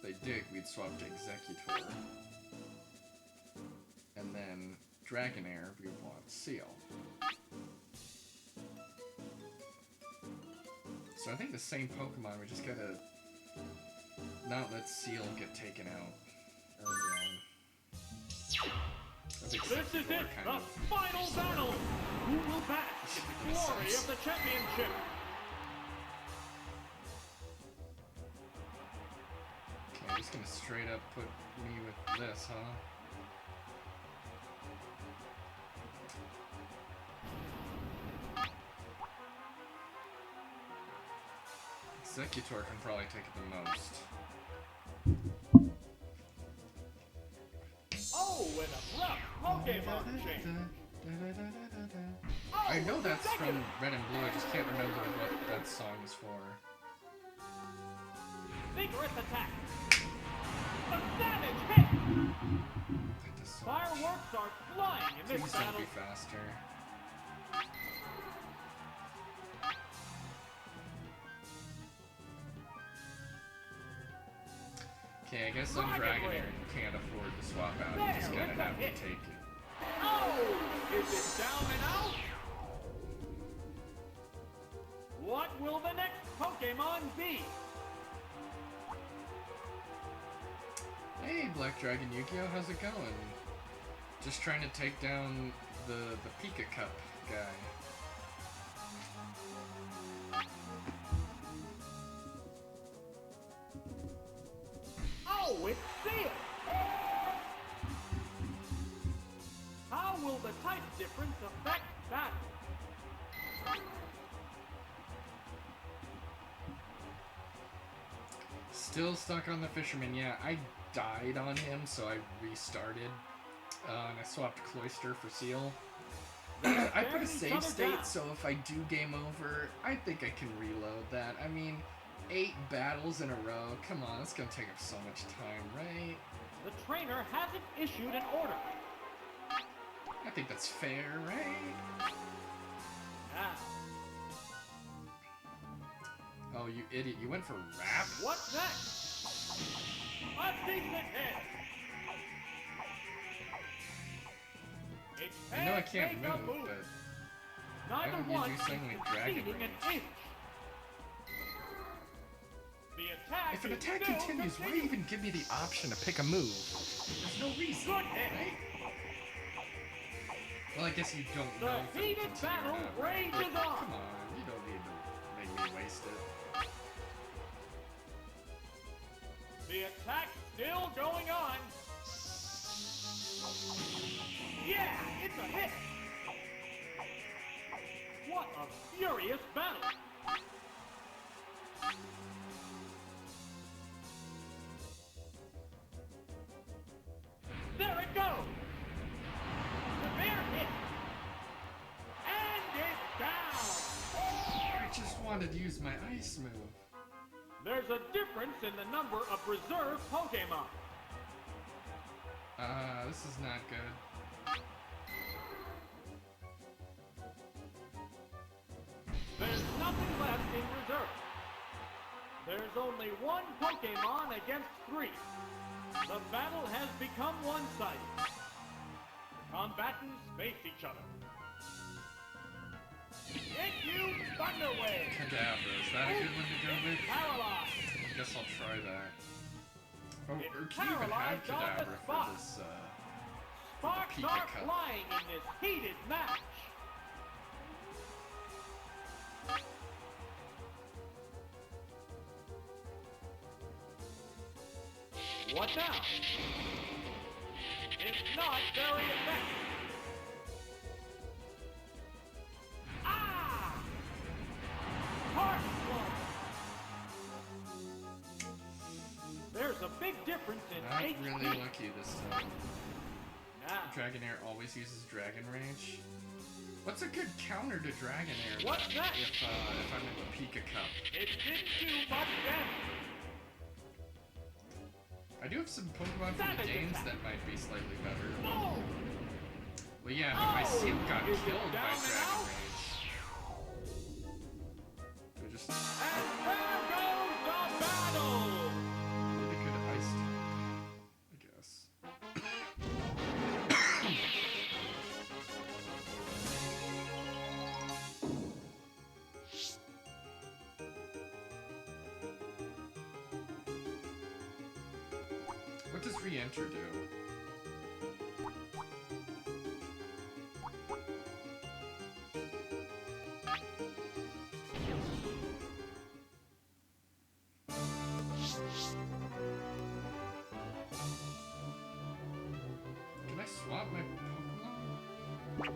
they dig, we'd swap to Executor. And then Dragonair, we would want Seal. So I think the same Pokemon, we just gotta not let Seal get taken out early on. This is it, the final battle! Who will bask in the glory of the championship? Okay, I'm just gonna straight up put me with this, huh? Executor can probably take it the most. Oh, and a rough Pokemon change. I know that's from Red and Blue, I just can't remember what that song is for. Vigorous attack. A savage hit. That does so much. Fireworks are flying in this Please don't battle. be faster. Okay, I guess on Dragonair you can't afford to swap out, you just gotta have to take it. Oh! Is it down and out? What will the next Pokemon be? Hey, Black Dragon Yu-Gi-Oh, how's it going? Just trying to take down the Pika Cup guy. Oh, it's Seal! How will the type difference affect that? Still stuck on the Fisherman, yeah, I died on him, so I restarted. And I swapped Cloyster for Seal. I put a save state, so if I do game over, I think I can reload that. I mean, 8 battles in a row, come on, it's gonna take up so much time, right? The trainer hasn't issued an order. I think that's fair, right? Now, Oh, you idiot, you went for Rap? what's next? A decent hit. It I know I can't make a move, but Neither don't you one do is something like Dragon conceding an Rage? inch. The attack if an is attack still continues, why continuing. even give me the option to pick a move? There's no reason, Good hit. right? Well, I guess you don't The know if it'll heated continue or battle not, right? rages But on. come on, you don't need to make me waste it. The attack still going on. Yeah, it's a hit. What a furious battle. There it goes. Severe hit. And it's down. I just wanted to use my ice move. There's a difference in the number of reserve Pokemon. This is not good. There's nothing left in reserve. There's only one Pokemon against 3. The battle has become one-sided. The combatants face each other. Thank you, Thunder Wave! Kadabra, is that a good one to go with? Paralyzed! I guess I'll try that. Oh, It's or can you even have paralyzed on the Kadabra for spot. this, Sparks Pika are Cup. flying in this heated match. What now? It's not very effective. Ah! Harsh blow. There's a big difference in Not HP. really lucky this time. Now, Dragonair always uses Dragon Rage. What's a good counter to Dragonair? What's then, that? If I'm in the Pika Cup. it didn't do much damage. I do have some Pokemon from the Savage games attack. that might be slightly better. Oh! Well, yeah, but my Oh! Seal got Is it killed by down and Dragon out? Rage. Do I just And there goes the battle! really could ice What does re-enter do? Can I swap my Pokemon?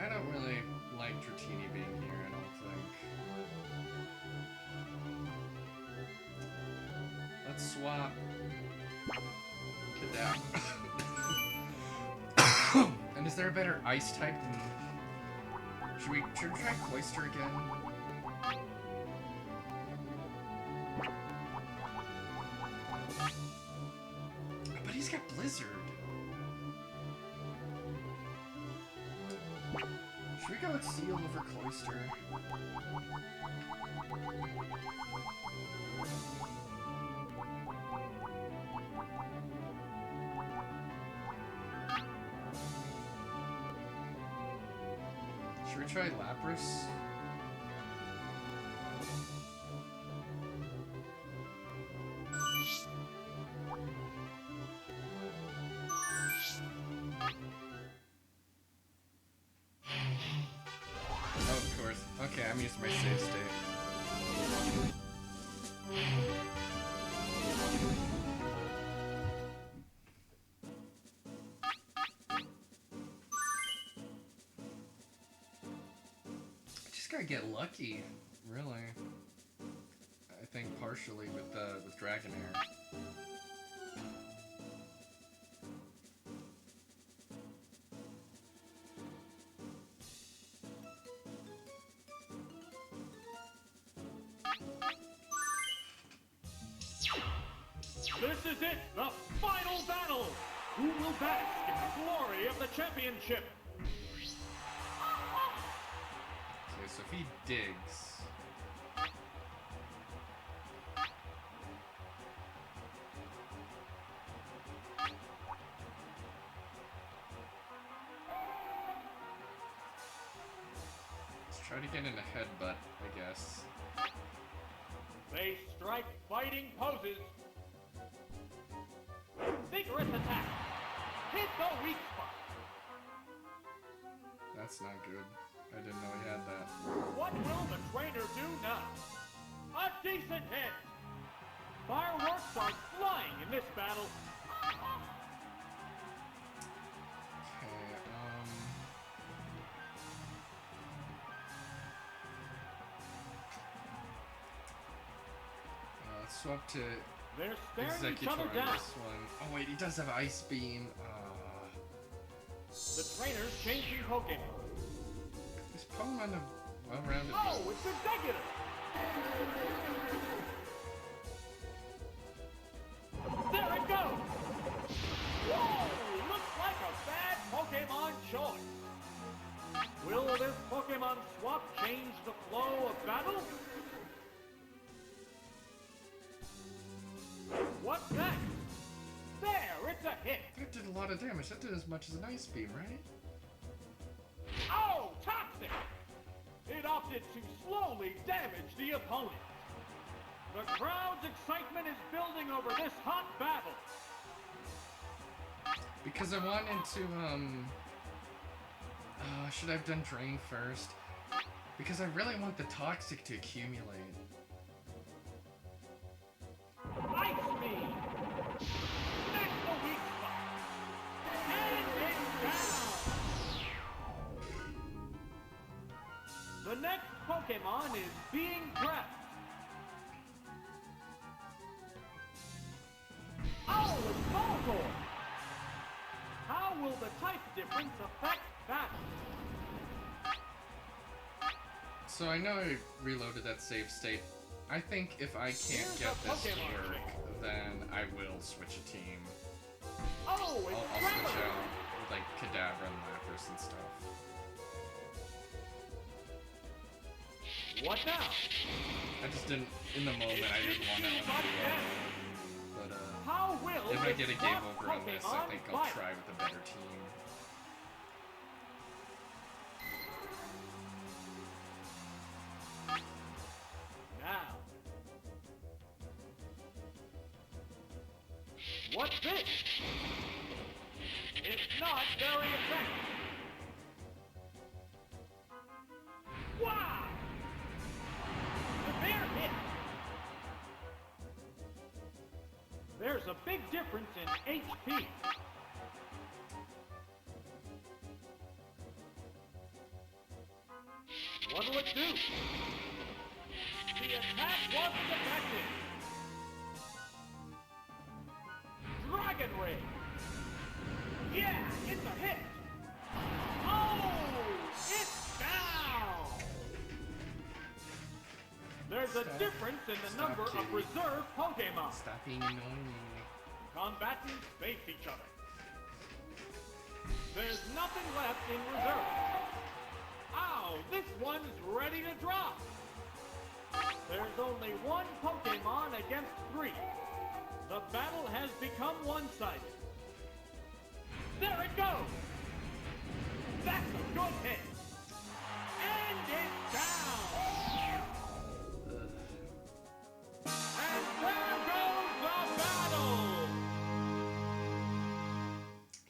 I don't really like Dratini being here, I don't think. Let's swap Kadabra. And is there a better ice type than... Should we try Cloyster again? But he's got Blizzard. Should we go with Seal over Cloyster? Should we try Lapras? Oh, of course. Okay, I'm using my save state. I just gotta get lucky, really. I think partially with Dragonair. This is it, the final battle! Who will bask in the glory of the championship? Okay, so if he digs... Let's try to get in a headbutt, I guess. They strike fighting poses. Vigorous attack. Hit the weak spot. That's not good. I didn't know he had that. What will the trainer do now? A decent hit. Fireworks are flying in this battle. Okay, let's swap to They're staring each Executor other on down. this one. Oh wait, he does have Ice Beam. The trainer's changing Pokemon. This Pokemon a well-rounded. Oh, it's Executor! There it goes! Whoa! Looks like a bad Pokemon choice. Will this Pokemon swap change the flow of battle? What's next? There, it's a hit! That did a lot of damage. That did as much as an Ice Beam, right? Oh, toxic! It opted to slowly damage the opponent. The crowd's excitement is building over this hot battle. Because I wanted to, should I have done Drain first? Because I really want the Toxic to accumulate. Ice Beam! That's the weak spot! And it's down! The next Pokemon is being prepped. Oh, it's Voltorb! How will the type difference affect battle? So I know I reloaded that save state. I think if I can't Here's get a this to Pokemon work, change. then I will switch a team. Oh, I'll it's switch Tremor! out with like Kadabra and Lapras and stuff. What now? I just didn't, in the moment, I didn't want to Much undo it. damage. But, How will if I this get a game swap over on this, I Pokemon think I'll fight? try with a better team. Now. What's this? It's not very effective. Wow! Severe hit. There's a big difference in HP. What'll it do? The attack wasn't effective. Dragon Ray. Yeah, it's a hit. Oh, it's down. There's a difference in the number of reserve Pokemon. Stop being annoying. Combatants face each other. There's nothing left in reserve. Ow, this one's ready to drop. There's only one Pokemon against 3. The battle has become one-sided. There it goes! That's a good hit! And it's down! And there goes the battle!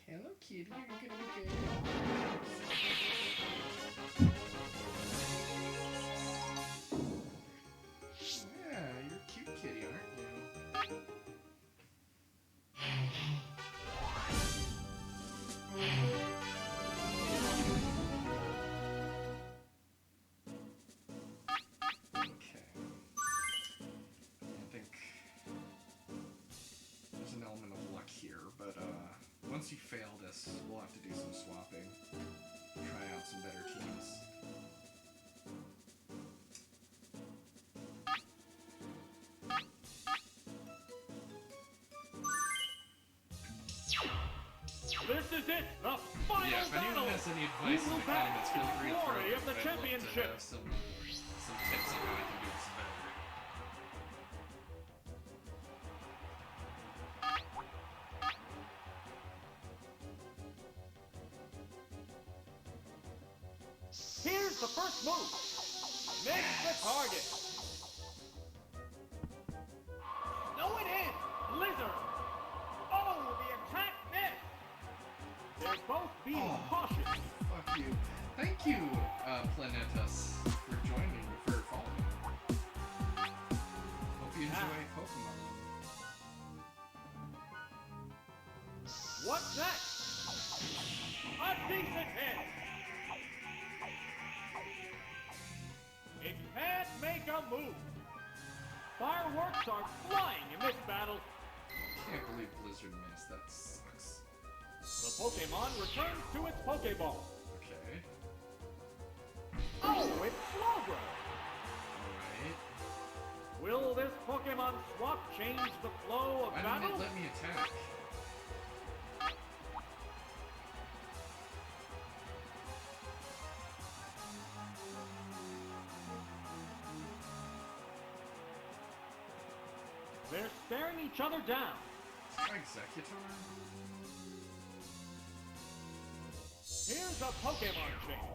Hello, kitty. You're gonna be good. Yeah, you're a cute kitty, aren't you? Okay. I think there's an element of luck here, but once you fail this, we'll have to do some swapping. Try out some better teams. This is it, the final Yeah, if anyone battle! has any advice Who in will the back comments, feel free to throw glory it. of the I'd love to championship? have some tips on how I can do this better. Here's the first move. Miss the target. No, it is. Blizzard. Oh, the attack missed. They're both being cautious. Fuck you. Thank you, Planetus, for joining, for following. Hope you enjoy Pokemon. What's next? A decent hit. It can't make a move. Fireworks are flying in this battle. Can't believe Blizzard missed. That sucks. The Pokemon returns to its Pokeball. Okay. Oh, it's Slowbro. Alright. Will this Pokemon swap change the flow of Why battle? didn't it let me attack? They're staring each other down. Try Executor? Here's a Pokemon change.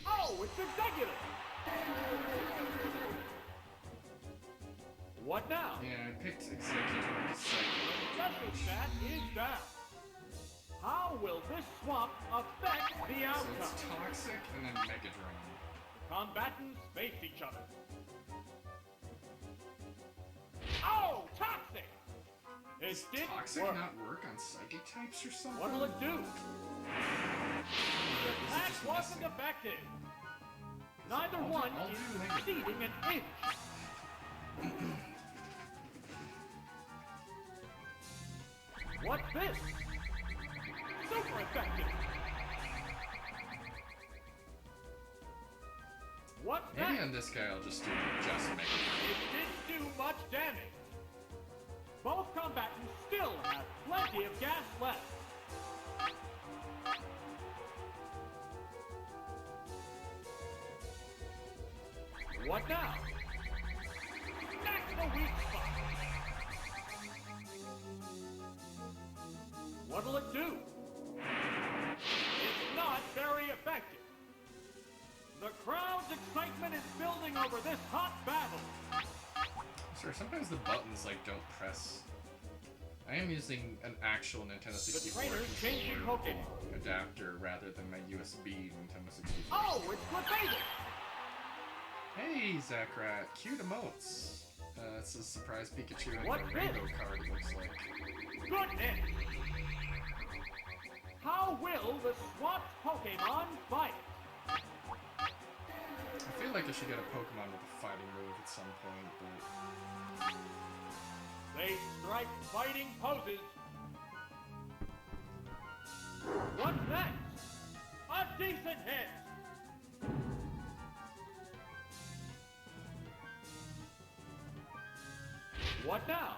Oh, it's Executor! What now? Yeah, I picked Executor in a second. Special stat is down. How will this swap affect the So outcome? it's Toxic and then Mega Drain. Combatants face each other. Oh, Toxic! It Does didn't Toxic work. not work on Psychic types or something? What'll it do? Or The is it attack just wasn't missing? effective. Neither I'll do- one I'll is do Mega Drain. exceeding an inch. What's this? Super effective. What's Maybe that? on this guy I'll just do just Mega Drain. It didn't do much damage. Both combatants still have plenty of gas left. What now? That's the weak spot. What'll it do? It's not very effective. The crowd's excitement is building over this hot battle. Sure, sometimes the buttons like don't press. I am using an actual Nintendo 64 trainer's changing controller Pokemon. adapter rather than my USB Nintendo 64. Oh, it's Clefable! Hey, Zackrat, cute emotes. It's a surprise Pikachu and What's a this? rainbow card, it looks like. Goodness! How will the swapped Pokemon fight? I feel like I should get a Pokemon with a fighting move at some point, but... They strike fighting poses. What's next? A decent hit! What now?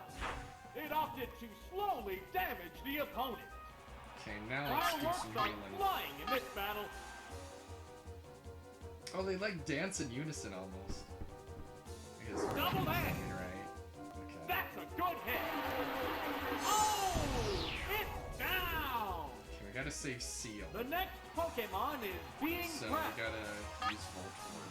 It opted to slowly damage the opponent. Okay, now let's do Fireworks some are healing. flying in this battle. Oh, they like dance in unison almost. I guess we're Double doing edge. something right. Okay. That's a good hit. Oh! It's down! Okay, we gotta save Seal. The next Pokemon is being So trapped. we gotta use Voltorb.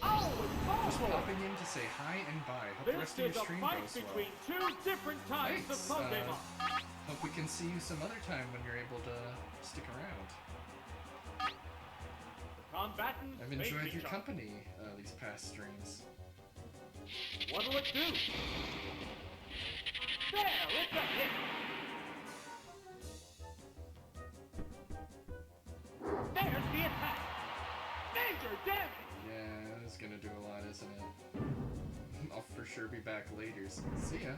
Oh, it's Just Voltorb! popping in to say hi and bye. Hope the This rest of your is a stream fight goes between well. two different types Thanks, of Pokemon. Hope we can see you some other time when you're able to stick around. Combatants I've face enjoyed each your other. company these past streams. What'll it do? There, it's a hit. There's the attack. Major damage. Yeah, this is gonna do a lot, isn't it? I'll for sure be back later, so see ya.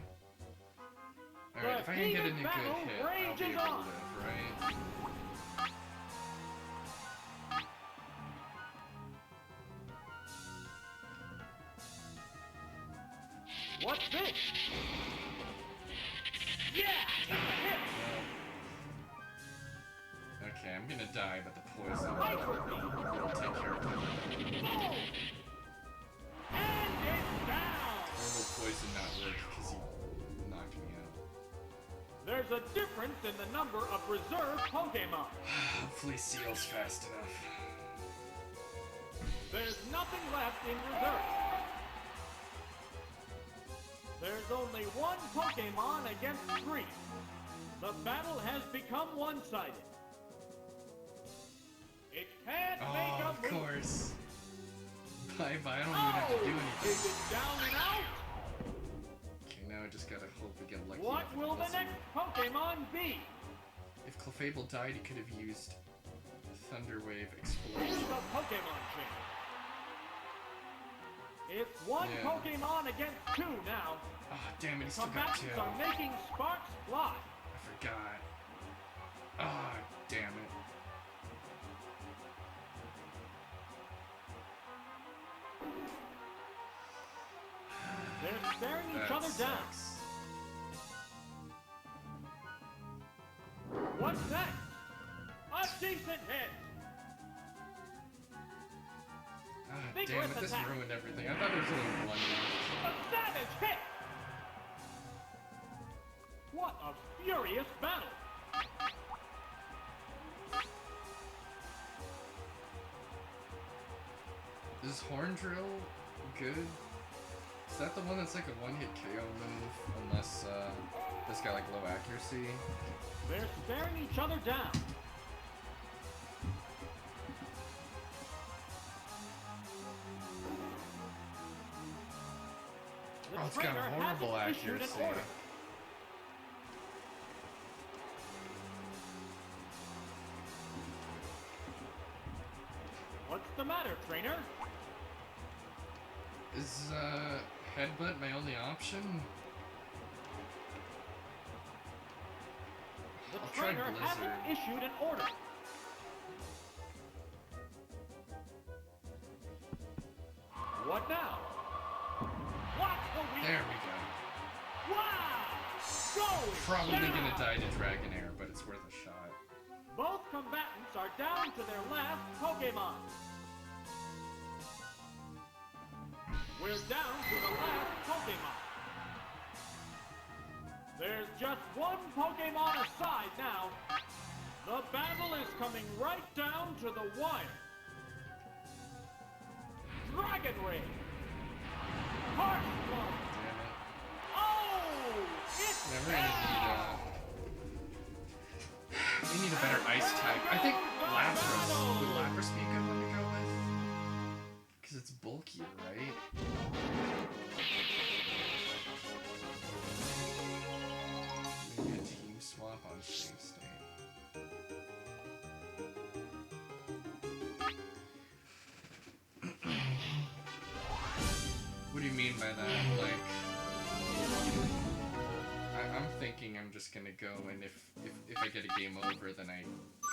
Alright, if I can get in a good hit, I'll be able to live, right? What's this? Yeah, it's a hit. Okay, I'm gonna die, but the poison Hyper Beam. will take care of it. Boom. And it's down. Or will poison not work because he knocked me out? There's a difference in the number of reserve Pokemon. Hopefully Seal's fast enough. There's nothing left in reserve. There's only one Pokemon against three. The battle has become one-sided. It can't make Oh, a of move. course. Bye bye, I don't even have to do anything. Is it down and out? Okay, now I just gotta hope we get lucky. What with will the blizzard. next Pokemon be? If Clefable died, he could have used Thunder Wave Here's Explosion. the Pokemon chain. It's one Yeah. Pokemon against two now. Ah, damn it, he still got Combatants two. are making sparks fly. I forgot. Ah, damn it. They're staring each That other down. sucks. What's next? A decent hit. Ah, Vigorous damn it, this attack. ruined everything. I thought there was only one left. A savage hit. What a furious battle. Is Horn Drill good? Is that the one that's like a one-hit KO move? Unless, this guy like low accuracy? They're staring each other down. The Oh, it's got trainer horrible hasn't issued an accuracy. order. What's the matter, trainer? Is, Headbutt my only option? The I'll try trainer hasn't Blizzard. issued an order. What now? What the weak? There we go. Wow! Going Probably down. gonna die to Dragonair, but it's worth a shot. Both combatants are down to their last Pokemon. We're down to the last Pokemon. There's just one Pokemon aside now. The battle is coming right down to the wire. Dragon Ray. Harsh Blow. Damn it. Oh! It's Yeah, we're gonna down! we need a better ice type. I think Lapras. Would Lapras be a good one to go with? Because it's bulkier, right? Maybe a team swap on save state. What do you mean by that? Like, I'm thinking I'm just gonna go, and if I get a game over, then I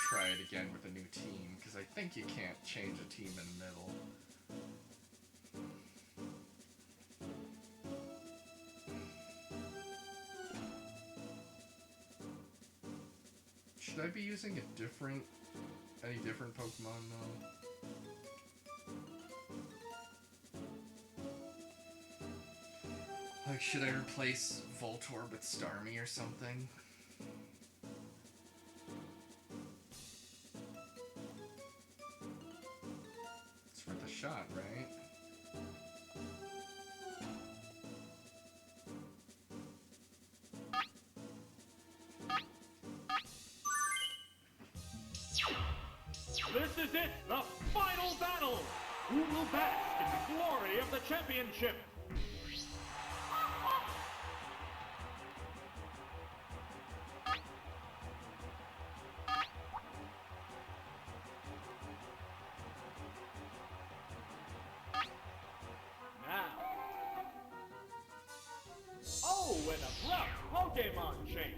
try it again with a new team, because I think you can't change a team in the middle. Should I be using any different Pokemon though? Like, should I replace Voltorb with Starmie or something? It's worth a shot, right? This is it, the final battle! Who will bask in the glory of the championship? Now. Oh, an abrupt Pokemon change.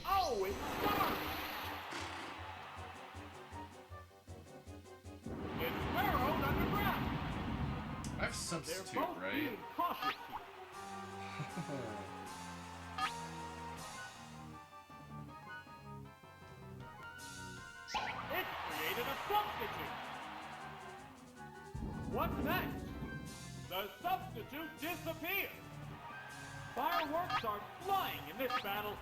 Oh, it's Starmie! It's burrowed underground. I have They're Substitute, both right? being cautious here. It created a substitute. What's next? The substitute disappeared. Fireworks are flying in this battle.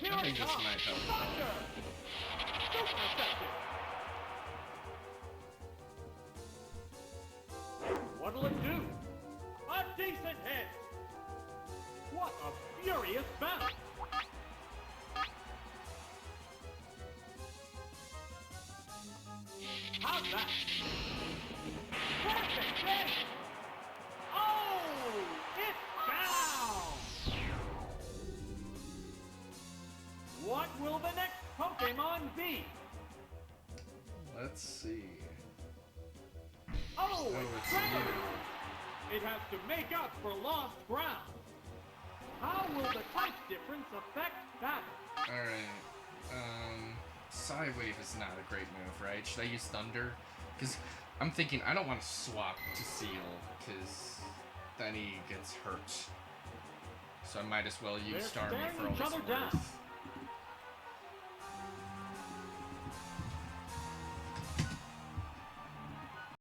Here I it think this comes. might help. Thunder! Super effective. What'll it do? A decent hit. What a furious battle. How's that? Perfect hit! Oh! It's down! What will the next Pokemon be? Let's see. Oh, Oh, it's it's Gregory! you. It has to make up for lost ground. How will the type difference affect battle? Alright. Psywave is not a great move, right? Should I use Thunder? Because I'm thinking I don't want to swap to Seal, because then he gets hurt. So I might as well use They're Starmie staring for all each it's other down. worth.